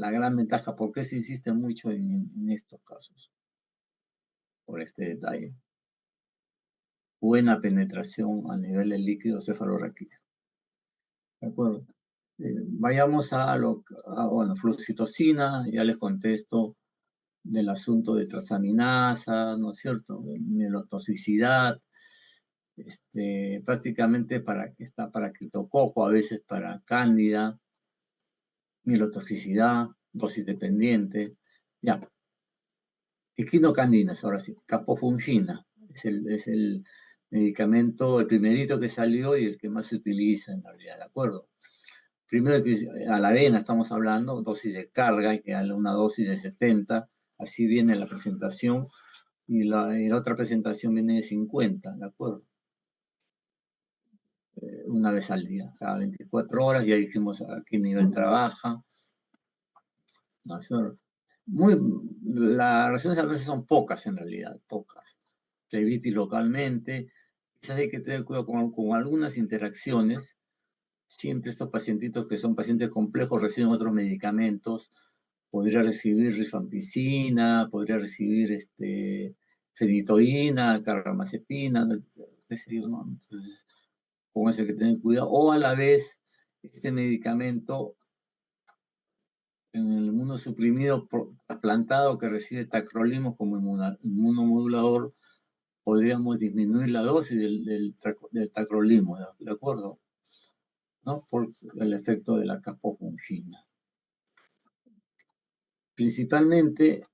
¿por qué se insiste mucho en estos casos? Por este detalle. Buena penetración a nivel del líquido cefalorraquídeo. ¿De acuerdo? Vayamos bueno, fluoxitocina, ya les contesto del asunto de transaminasa, ¿no es cierto? De mielotoxicidad, prácticamente está para criptococo, a veces para cándida, mielotoxicidad, dosis dependiente, ya. Equinocandinas, ahora sí, capofungina, es el medicamento, el primerito que salió y el que más se utiliza en realidad, ¿de acuerdo? Primero a la avena estamos hablando, dosis de carga, hay que darle una dosis de 70, así viene la presentación, y la otra presentación viene de 50, ¿de acuerdo? Una vez al día, cada 24 horas, ya dijimos a qué nivel trabaja. ¿No? Las reacciones adversas son pocas en realidad, pocas. Plebitis localmente, quizás hay que tener cuidado con algunas interacciones. Siempre estos pacientitos que son pacientes complejos reciben otros medicamentos. Podría recibir rifampicina, podría recibir fenitoína, carbamazepina, qué sé yo, ¿no? Entonces, con eso hay que tener cuidado. O a la vez, este medicamento en el inmunosuprimido trasplantado que recibe tacrolimus como inmunomodulador, podríamos disminuir la dosis del tacrolimus, ¿de acuerdo? ¿No? Por el efecto de la capofungina. Principalmente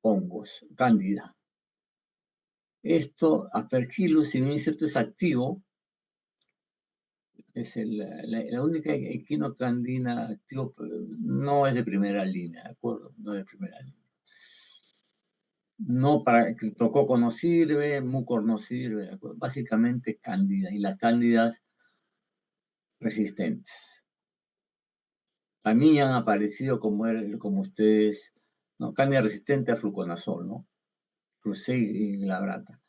hongos, cándida. Esto, Aspergillus, si bien es cierto, es activo, es la única equinocandina activo, no es de primera línea, ¿de acuerdo? No es de primera línea. No, para criptococo no sirve, mucor no sirve, ¿de acuerdo? Básicamente cándida, y las cándidas resistentes. También han aparecido como ustedes, ¿no? Cándida resistente a fluconazol, ¿no? Crusade y Glabrata.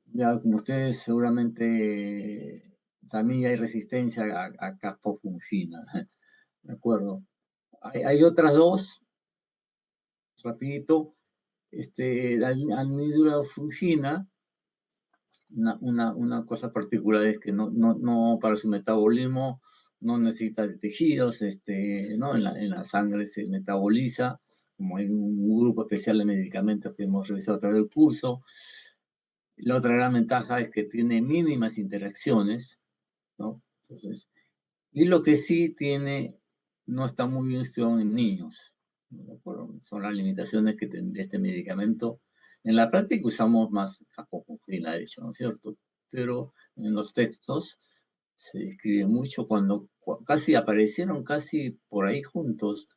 Ya, como ustedes seguramente también hay resistencia a capofungina, ¿de acuerdo? Hay otras dos, rapidito, anidurofungina, una cosa particular es que no para su metabolismo no necesita de tejidos, ¿no? En la sangre se metaboliza como hay un grupo especial de medicamentos que hemos revisado a través del curso. La otra gran ventaja es que tiene mínimas interacciones, ¿no? Entonces, y lo que sí tiene, no está muy bien estudiado en niños, ¿no? ¿De acuerdo? Son las limitaciones que tendría este medicamento. En la práctica usamos más capofungina, de hecho, ¿no es cierto? Pero en los textos se describe mucho cuando casi aparecieron casi por ahí juntos,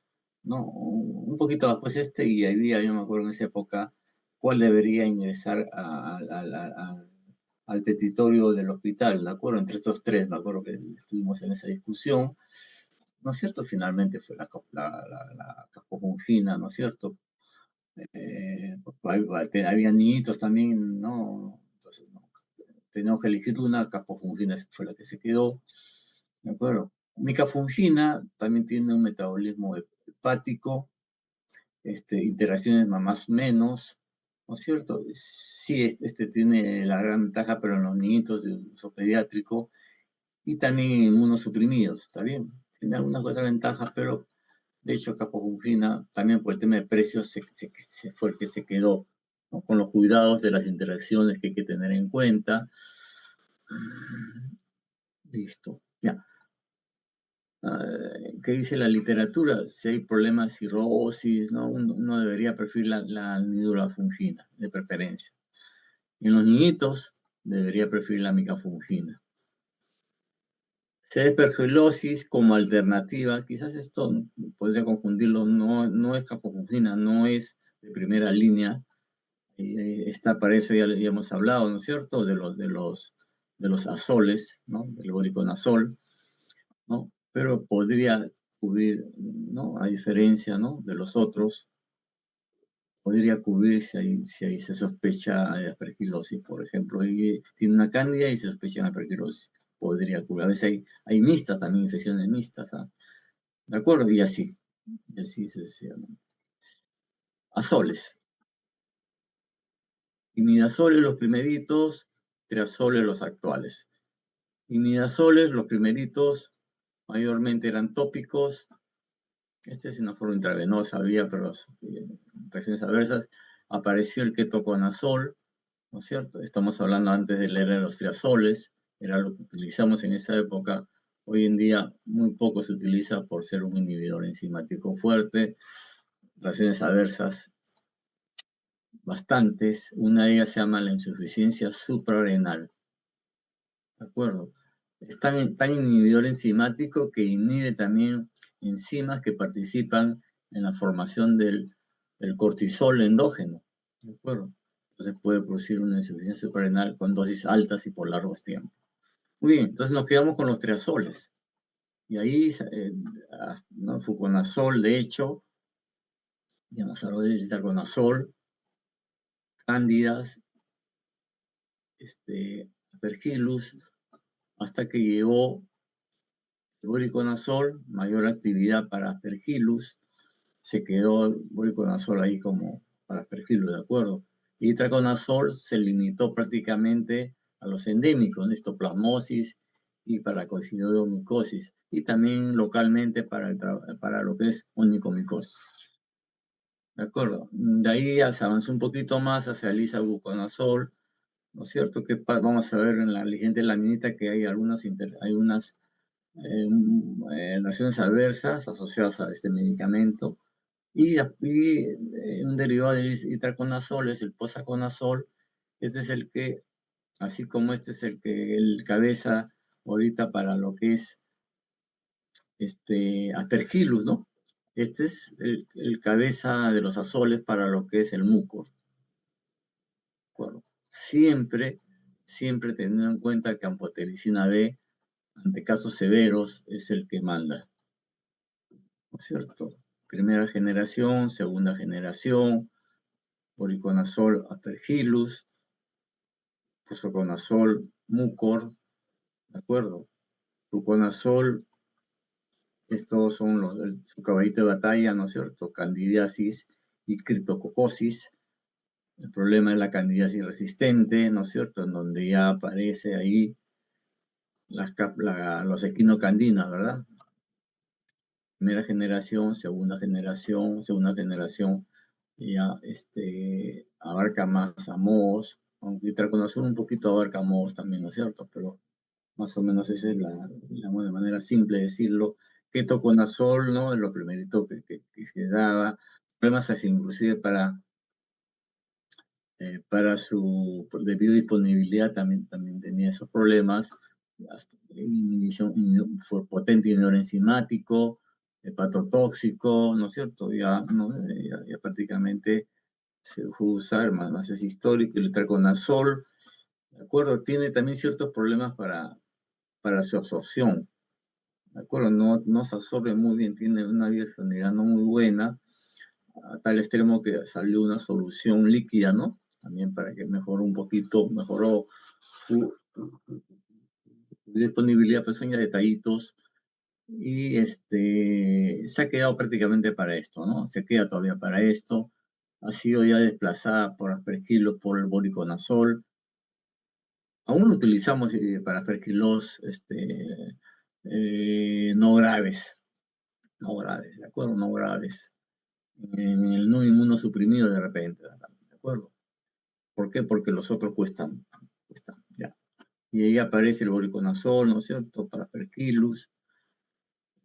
¿no? Un poquito después y había, yo me acuerdo en esa época, cuál debería ingresar al petitorio del hospital, ¿de acuerdo? Entre estos tres, me acuerdo que estuvimos en esa discusión, ¿no es cierto? Finalmente fue la capofungina, ¿no es cierto? Había niñitos también, ¿no? Entonces, no, teníamos que elegir una, capofungina fue la que se quedó, ¿de acuerdo? Micafungina también tiene un metabolismo hepático, interacciones más menos, ¿no es cierto? Sí, este tiene la gran ventaja, pero en los niñitos de uso pediátrico y también en inmunosuprimidos, ¿está bien? Tiene algunas otras ventajas, pero de hecho capofungina, también por el tema de precios, se fue el que se quedó, ¿no? Con los cuidados de las interacciones que hay que tener en cuenta. Listo, ya. ¿Qué dice la literatura? Si hay problemas de cirrosis, ¿no? Uno debería preferir la nidurafungina, de preferencia. En los niñitos, debería preferir la micafungina. Si hay hipergelosis como alternativa, quizás esto podría confundirlo, no es capofungina, no es de primera línea. Está para eso ya hemos hablado, ¿no es cierto? De los azoles, ¿no? Del voriconazol, ¿no? Pero podría cubrir, ¿no? A diferencia, ¿no? De los otros, podría cubrir si se sospecha de aspergilosis, por ejemplo, y tiene una cándida y se sospecha de aspergilosis, podría cubrir. A veces hay mixtas también, infecciones mixtas, ¿ah? ¿De acuerdo? Y así sucesivamente. Azoles. Imidazoles los primeritos, triazoles los actuales. Imidazoles los primeritos mayormente eran tópicos. Este es una forma intravenosa, había, pero reacciones adversas. Apareció el ketoconazol, ¿no es cierto? Estamos hablando antes de la era de los triazoles, era lo que utilizamos en esa época. Hoy en día muy poco se utiliza por ser un inhibidor enzimático fuerte. Reacciones adversas bastantes. Una de ellas se llama la insuficiencia suprarrenal. ¿De acuerdo? Es tan inhibidor enzimático que inhibe también enzimas que participan en la formación del cortisol endógeno. ¿De acuerdo? Entonces puede producir una insuficiencia suprarrenal con dosis altas y por largos tiempos. Muy bien, entonces nos quedamos con los triazoles. Y ahí, ¿no? Fluconazol, de hecho, digamos, itraconazol, cándidas, aspergillus, hasta que llegó el voriconazol, mayor actividad para aspergillus, se quedó el voriconazol ahí como para aspergillus, ¿de acuerdo? Y itraconazol se limitó prácticamente a los endémicos, histoplasmosis y para coccidiomicosis, y también localmente para lo que es onicomicosis. ¿De acuerdo? De ahí ya se avanzó un poquito más hacia el isobuconazol, ¿no es cierto? Que vamos a ver en la siguiente laminita que hay unas reacciones adversas asociadas a este medicamento. Un derivado del itraconazol es el posaconazol. Este es el que, así como este es el cabeza ahorita para lo que es aspergillus, ¿no? Este es el cabeza de los azoles para lo que es el mucor. Bueno, siempre teniendo en cuenta que amphotericina B, ante casos severos, es el que manda, ¿no es cierto? Primera generación, segunda generación, voriconazol aspergillus, posaconazol mucor, ¿de acuerdo? Fluconazol, estos son su caballito de batalla, ¿no es cierto? Candidiasis y criptococosis. El problema es la candidiasis resistente, ¿no es cierto? En donde ya aparece ahí los equinocandinas, ¿verdad? primera generación, segunda generación, ya abarca más a mohos, aunque itraconazol un poquito abarca a mohos también, ¿no es cierto? Pero más o menos esa es digamos, de manera simple decirlo. Ketoconazol, ¿no? Es lo primerito que se daba. Problemas así, inclusive para su de biodisponibilidad también tenía esos problemas. Fue potente neuroenzimático, hepatotóxico, ¿no es cierto? Ya, ¿no? Ya prácticamente se dejó de usar, más es histórico, el itraconazol, ¿de acuerdo? Tiene también ciertos problemas para su absorción, ¿de acuerdo? No se absorbe muy bien, tiene una biodisponibilidad no muy buena, a tal extremo que salió una solución líquida, ¿no? También para que mejoró su disponibilidad, pues son ya detallitos, y se ha quedado prácticamente para esto, ¿no? Se queda todavía para esto, ha sido ya desplazada por aspergilos por el voriconazol, aún lo utilizamos para aspergilos no graves, no graves, ¿de acuerdo? No graves. En el no inmunosuprimido de repente, ¿de acuerdo? ¿Por qué? Porque los otros cuestan, ya. Y ahí aparece el voriconazol, ¿no es cierto? Para perquilus,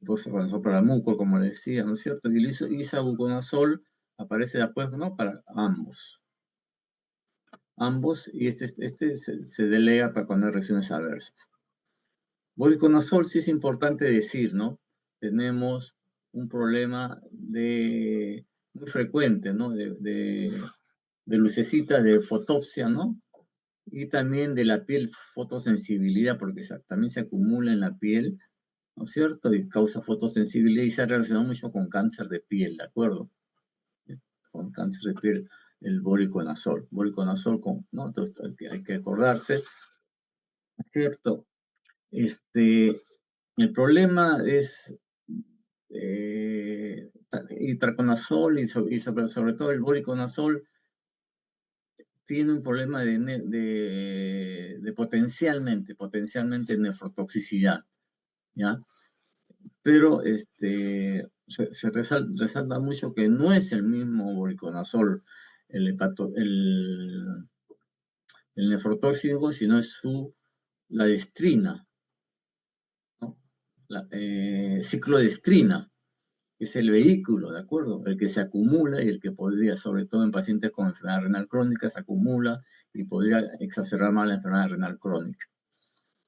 pues para la muco, como le decía, ¿no es cierto? Y el isavuconazol aparece después, ¿no? Para ambos. Ambos, y se delega para cuando hay reacciones adversas. Voriconazol sí es importante decir, ¿no? Tenemos un problema muy frecuente, ¿no? De lucecitas de fotopsia, ¿no? Y también de la piel fotosensibilidad, porque también se acumula en la piel, ¿no es cierto? Y causa fotosensibilidad y se ha relacionado mucho con cáncer de piel, ¿de acuerdo? Con cáncer de piel, el voriconazol. Voriconazol, ¿no? Entonces hay que acordarse, ¿no es cierto? El problema es itraconazol y sobre todo el voriconazol tiene un problema de potencialmente nefrotoxicidad, ¿ya? Pero se resalta mucho que no es el mismo voriconazol el nefrotóxico, sino es la destrina, ¿no? Ciclodestrina, que es el vehículo, ¿de acuerdo? El que se acumula y el que podría, sobre todo en pacientes con enfermedad renal crónica, se acumula y podría exacerbar más la enfermedad renal crónica.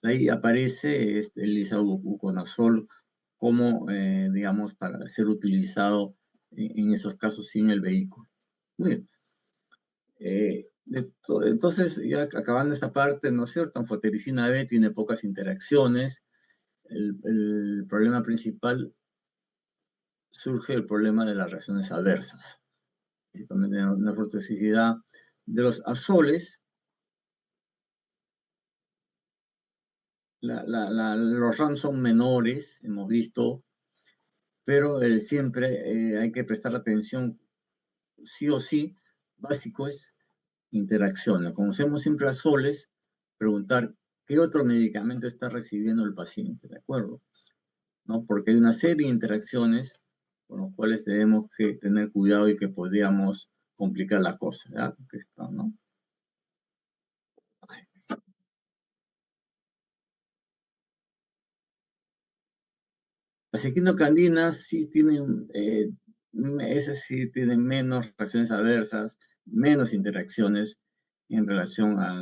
Ahí aparece el isavuconazol como, digamos, para ser utilizado en esos casos sin el vehículo. Muy bien. Entonces, ya acabando esta parte, ¿no es cierto? Anfotericina B tiene pocas interacciones. El problema principal surge el problema de las reacciones adversas, principalmente la nefrotoxicidad de los azoles. Los RAM son menores, hemos visto, pero siempre hay que prestar atención, sí o sí, básico es interacciones. Conocemos siempre azoles, preguntar qué otro medicamento está recibiendo el paciente, ¿de acuerdo? ¿No? Porque hay una serie de interacciones con las cuales tenemos que tener cuidado y que podríamos complicar las cosas, ¿ya? ¿No? Las equinocandinas sí tienen, esas sí tienen menos reacciones adversas, menos interacciones en relación a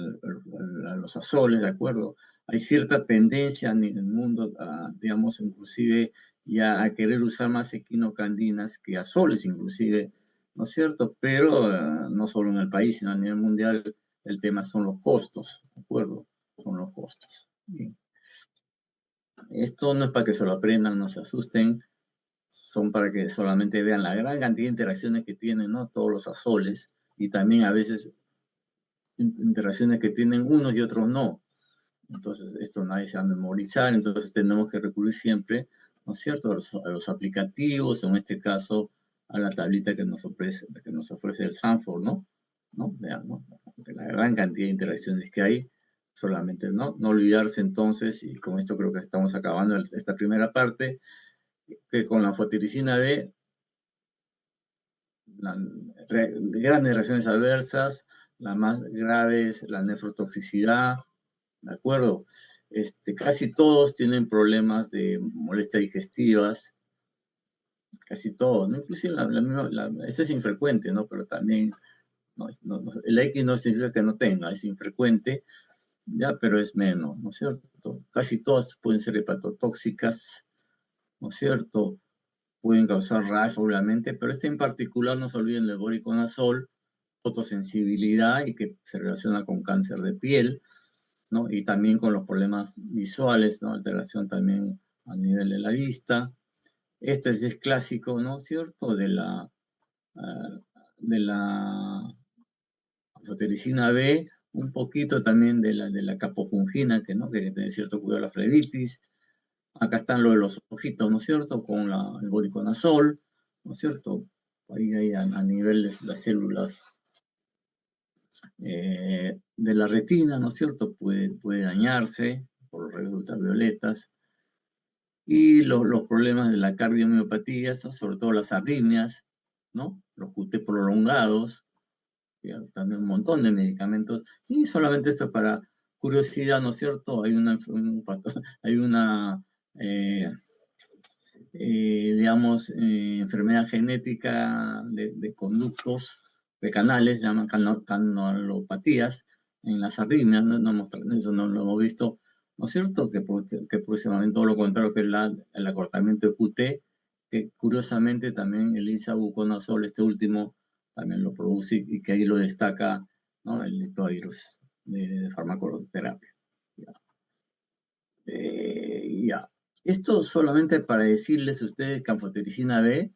los azoles, ¿de acuerdo? Hay cierta tendencia en el mundo, digamos, inclusive ya a querer usar más equinocandinas que azoles, inclusive, ¿no es cierto? Pero no solo en el país, sino a nivel mundial, el tema son los costos, ¿de acuerdo? Son los costos. Bien. Esto no es para que se lo aprendan, no se asusten, son para que solamente vean la gran cantidad de interacciones que tienen, ¿no? Todos los azoles y también a veces interacciones que tienen unos y otros no. Entonces, esto nadie se va a memorizar, entonces tenemos que recurrir siempre, ¿no es cierto?, a los aplicativos, en este caso, a la tablita que nos ofrece el Sanford, ¿no? Vean, ¿no? La gran cantidad de interacciones que hay, solamente, ¿no? No olvidarse entonces, y con esto creo que estamos acabando esta primera parte, que con la fotiricina B, grandes reacciones adversas, la más grave es la nefrotoxicidad, ¿de acuerdo? Casi todos tienen problemas de molestias digestivas, casi todos, ¿no? Inclusive eso es infrecuente, ¿no? Pero también, el X no significa que no tenga, es infrecuente, ya, pero es menos, ¿no es cierto? Casi todas pueden ser hepatotóxicas, ¿no es cierto? Pueden causar rash, obviamente, pero en particular, no se olviden del voriconazol, fotosensibilidad y que se relaciona con cáncer de piel, ¿no? Y también con los problemas visuales, ¿no? Alteración también a nivel de la vista. Este es clásico, ¿no es cierto? De la anfotericina B, un poquito también de la capofungina, que, ¿no? Que tiene cierto cuidado de la flebitis. Acá están lo de los ojitos, ¿no es cierto? Con el voriconazol, ¿no es cierto? Ahí a nivel de las células de la retina, ¿no es cierto? Puede dañarse por los rayos ultravioletas. Y los problemas de la cardiomiopatía, sobre todo las arritmias, ¿no? Los QT prolongados, también un montón de medicamentos. Y solamente esto para curiosidad, ¿no es cierto? Hay una digamos, enfermedad genética de conductos, de canales, se llaman canalopatías, en las arritmias, eso no lo hemos visto, ¿no es cierto? Que próximamente todo lo contrario que el acortamiento de QT, que curiosamente también el isavuconazol, este último, también lo produce y que ahí lo destaca, ¿no? El lipovirus de farmacoterapia. Ya. Esto solamente para decirles a ustedes que anfotericina B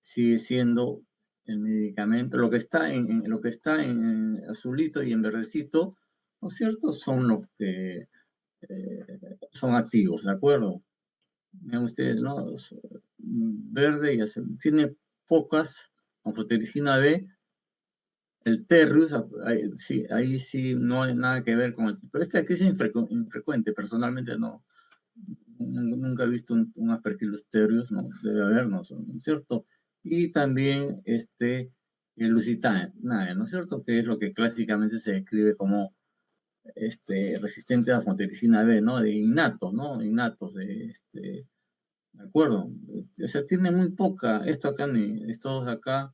sigue siendo el medicamento, lo que está en azulito y en verdecito, ¿no es cierto? Son los que son activos, ¿de acuerdo? Vean ustedes, ¿no? Verde y azul. Tiene pocas anfotericina B. El Terrius, sí, ahí sí no hay nada que ver con el... Pero este aquí es infrecuente, personalmente no. Nunca he visto un Aspergillus terrius, no, debe haber, ¿no es cierto? Y también el Lusitania, ¿no es cierto? Que es lo que clásicamente se describe como resistente a fotericina B, ¿no? De innatos, ¿no? Innatos, ¿de acuerdo? O sea, tiene muy poca, estos acá,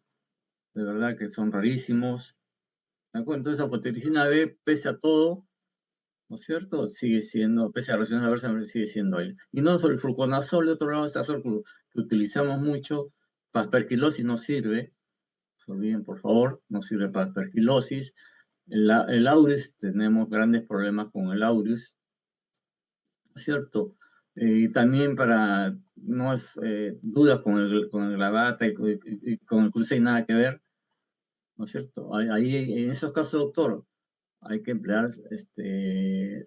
de verdad que son rarísimos, ¿de acuerdo? Entonces la fotericina B, pese a todo, ¿no es cierto? Sigue siendo, pese a reacciones adversas, sigue siendo ahí. Y no solo el fluconazol, de otro lado, ese azol que utilizamos mucho para aspergilosis no sirve, no se olviden, por favor, no sirve para aspergilosis. El aureus, tenemos grandes problemas con el aureus, ¿no es cierto? Y también para, no es, dudas con el gravata y con el cruce y nada que ver, ¿no es cierto? Ahí, en esos casos, doctor, hay que emplear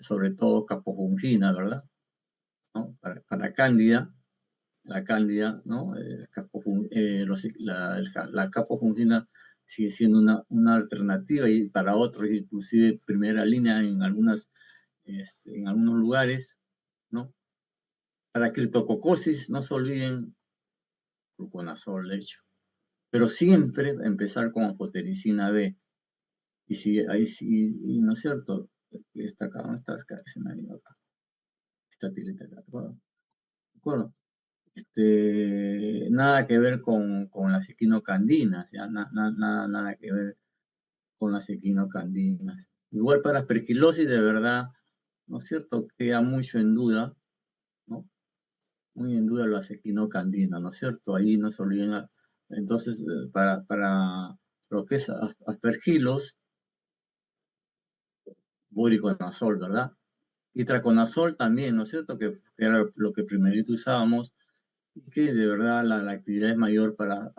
sobre todo capofungina, ¿verdad? ¿No? Para Cándida, la Cándida, ¿no? La capofungina sigue siendo una alternativa y para otros, inclusive primera línea en en algunos lugares, ¿no? Para criptococosis, no se olviden, fluconazol, de hecho. Pero siempre empezar con anfotericina B. Y si ahí sí, ¿no es cierto? Esta acá, ¿dónde está? Se me ha ido acá. Esta tirita acá, ¿de acuerdo? ¿De acuerdo? Nada que ver con las equinocandinas, ¿ya? Nada que ver con las equinocandinas. Igual para aspergilosis, de verdad, ¿no es cierto? Queda mucho en duda, ¿no? Muy en duda las equinocandinas, ¿no es cierto? Ahí no se olviden. Entonces, para lo que es aspergilos, boriconazol, ¿verdad? Y traconazol también, ¿no es cierto? Que era lo que primerito usábamos, y que de verdad la actividad es mayor para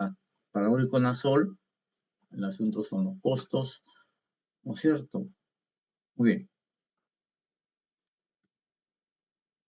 voriconazol. El asunto son los costos, ¿no es cierto? Muy bien.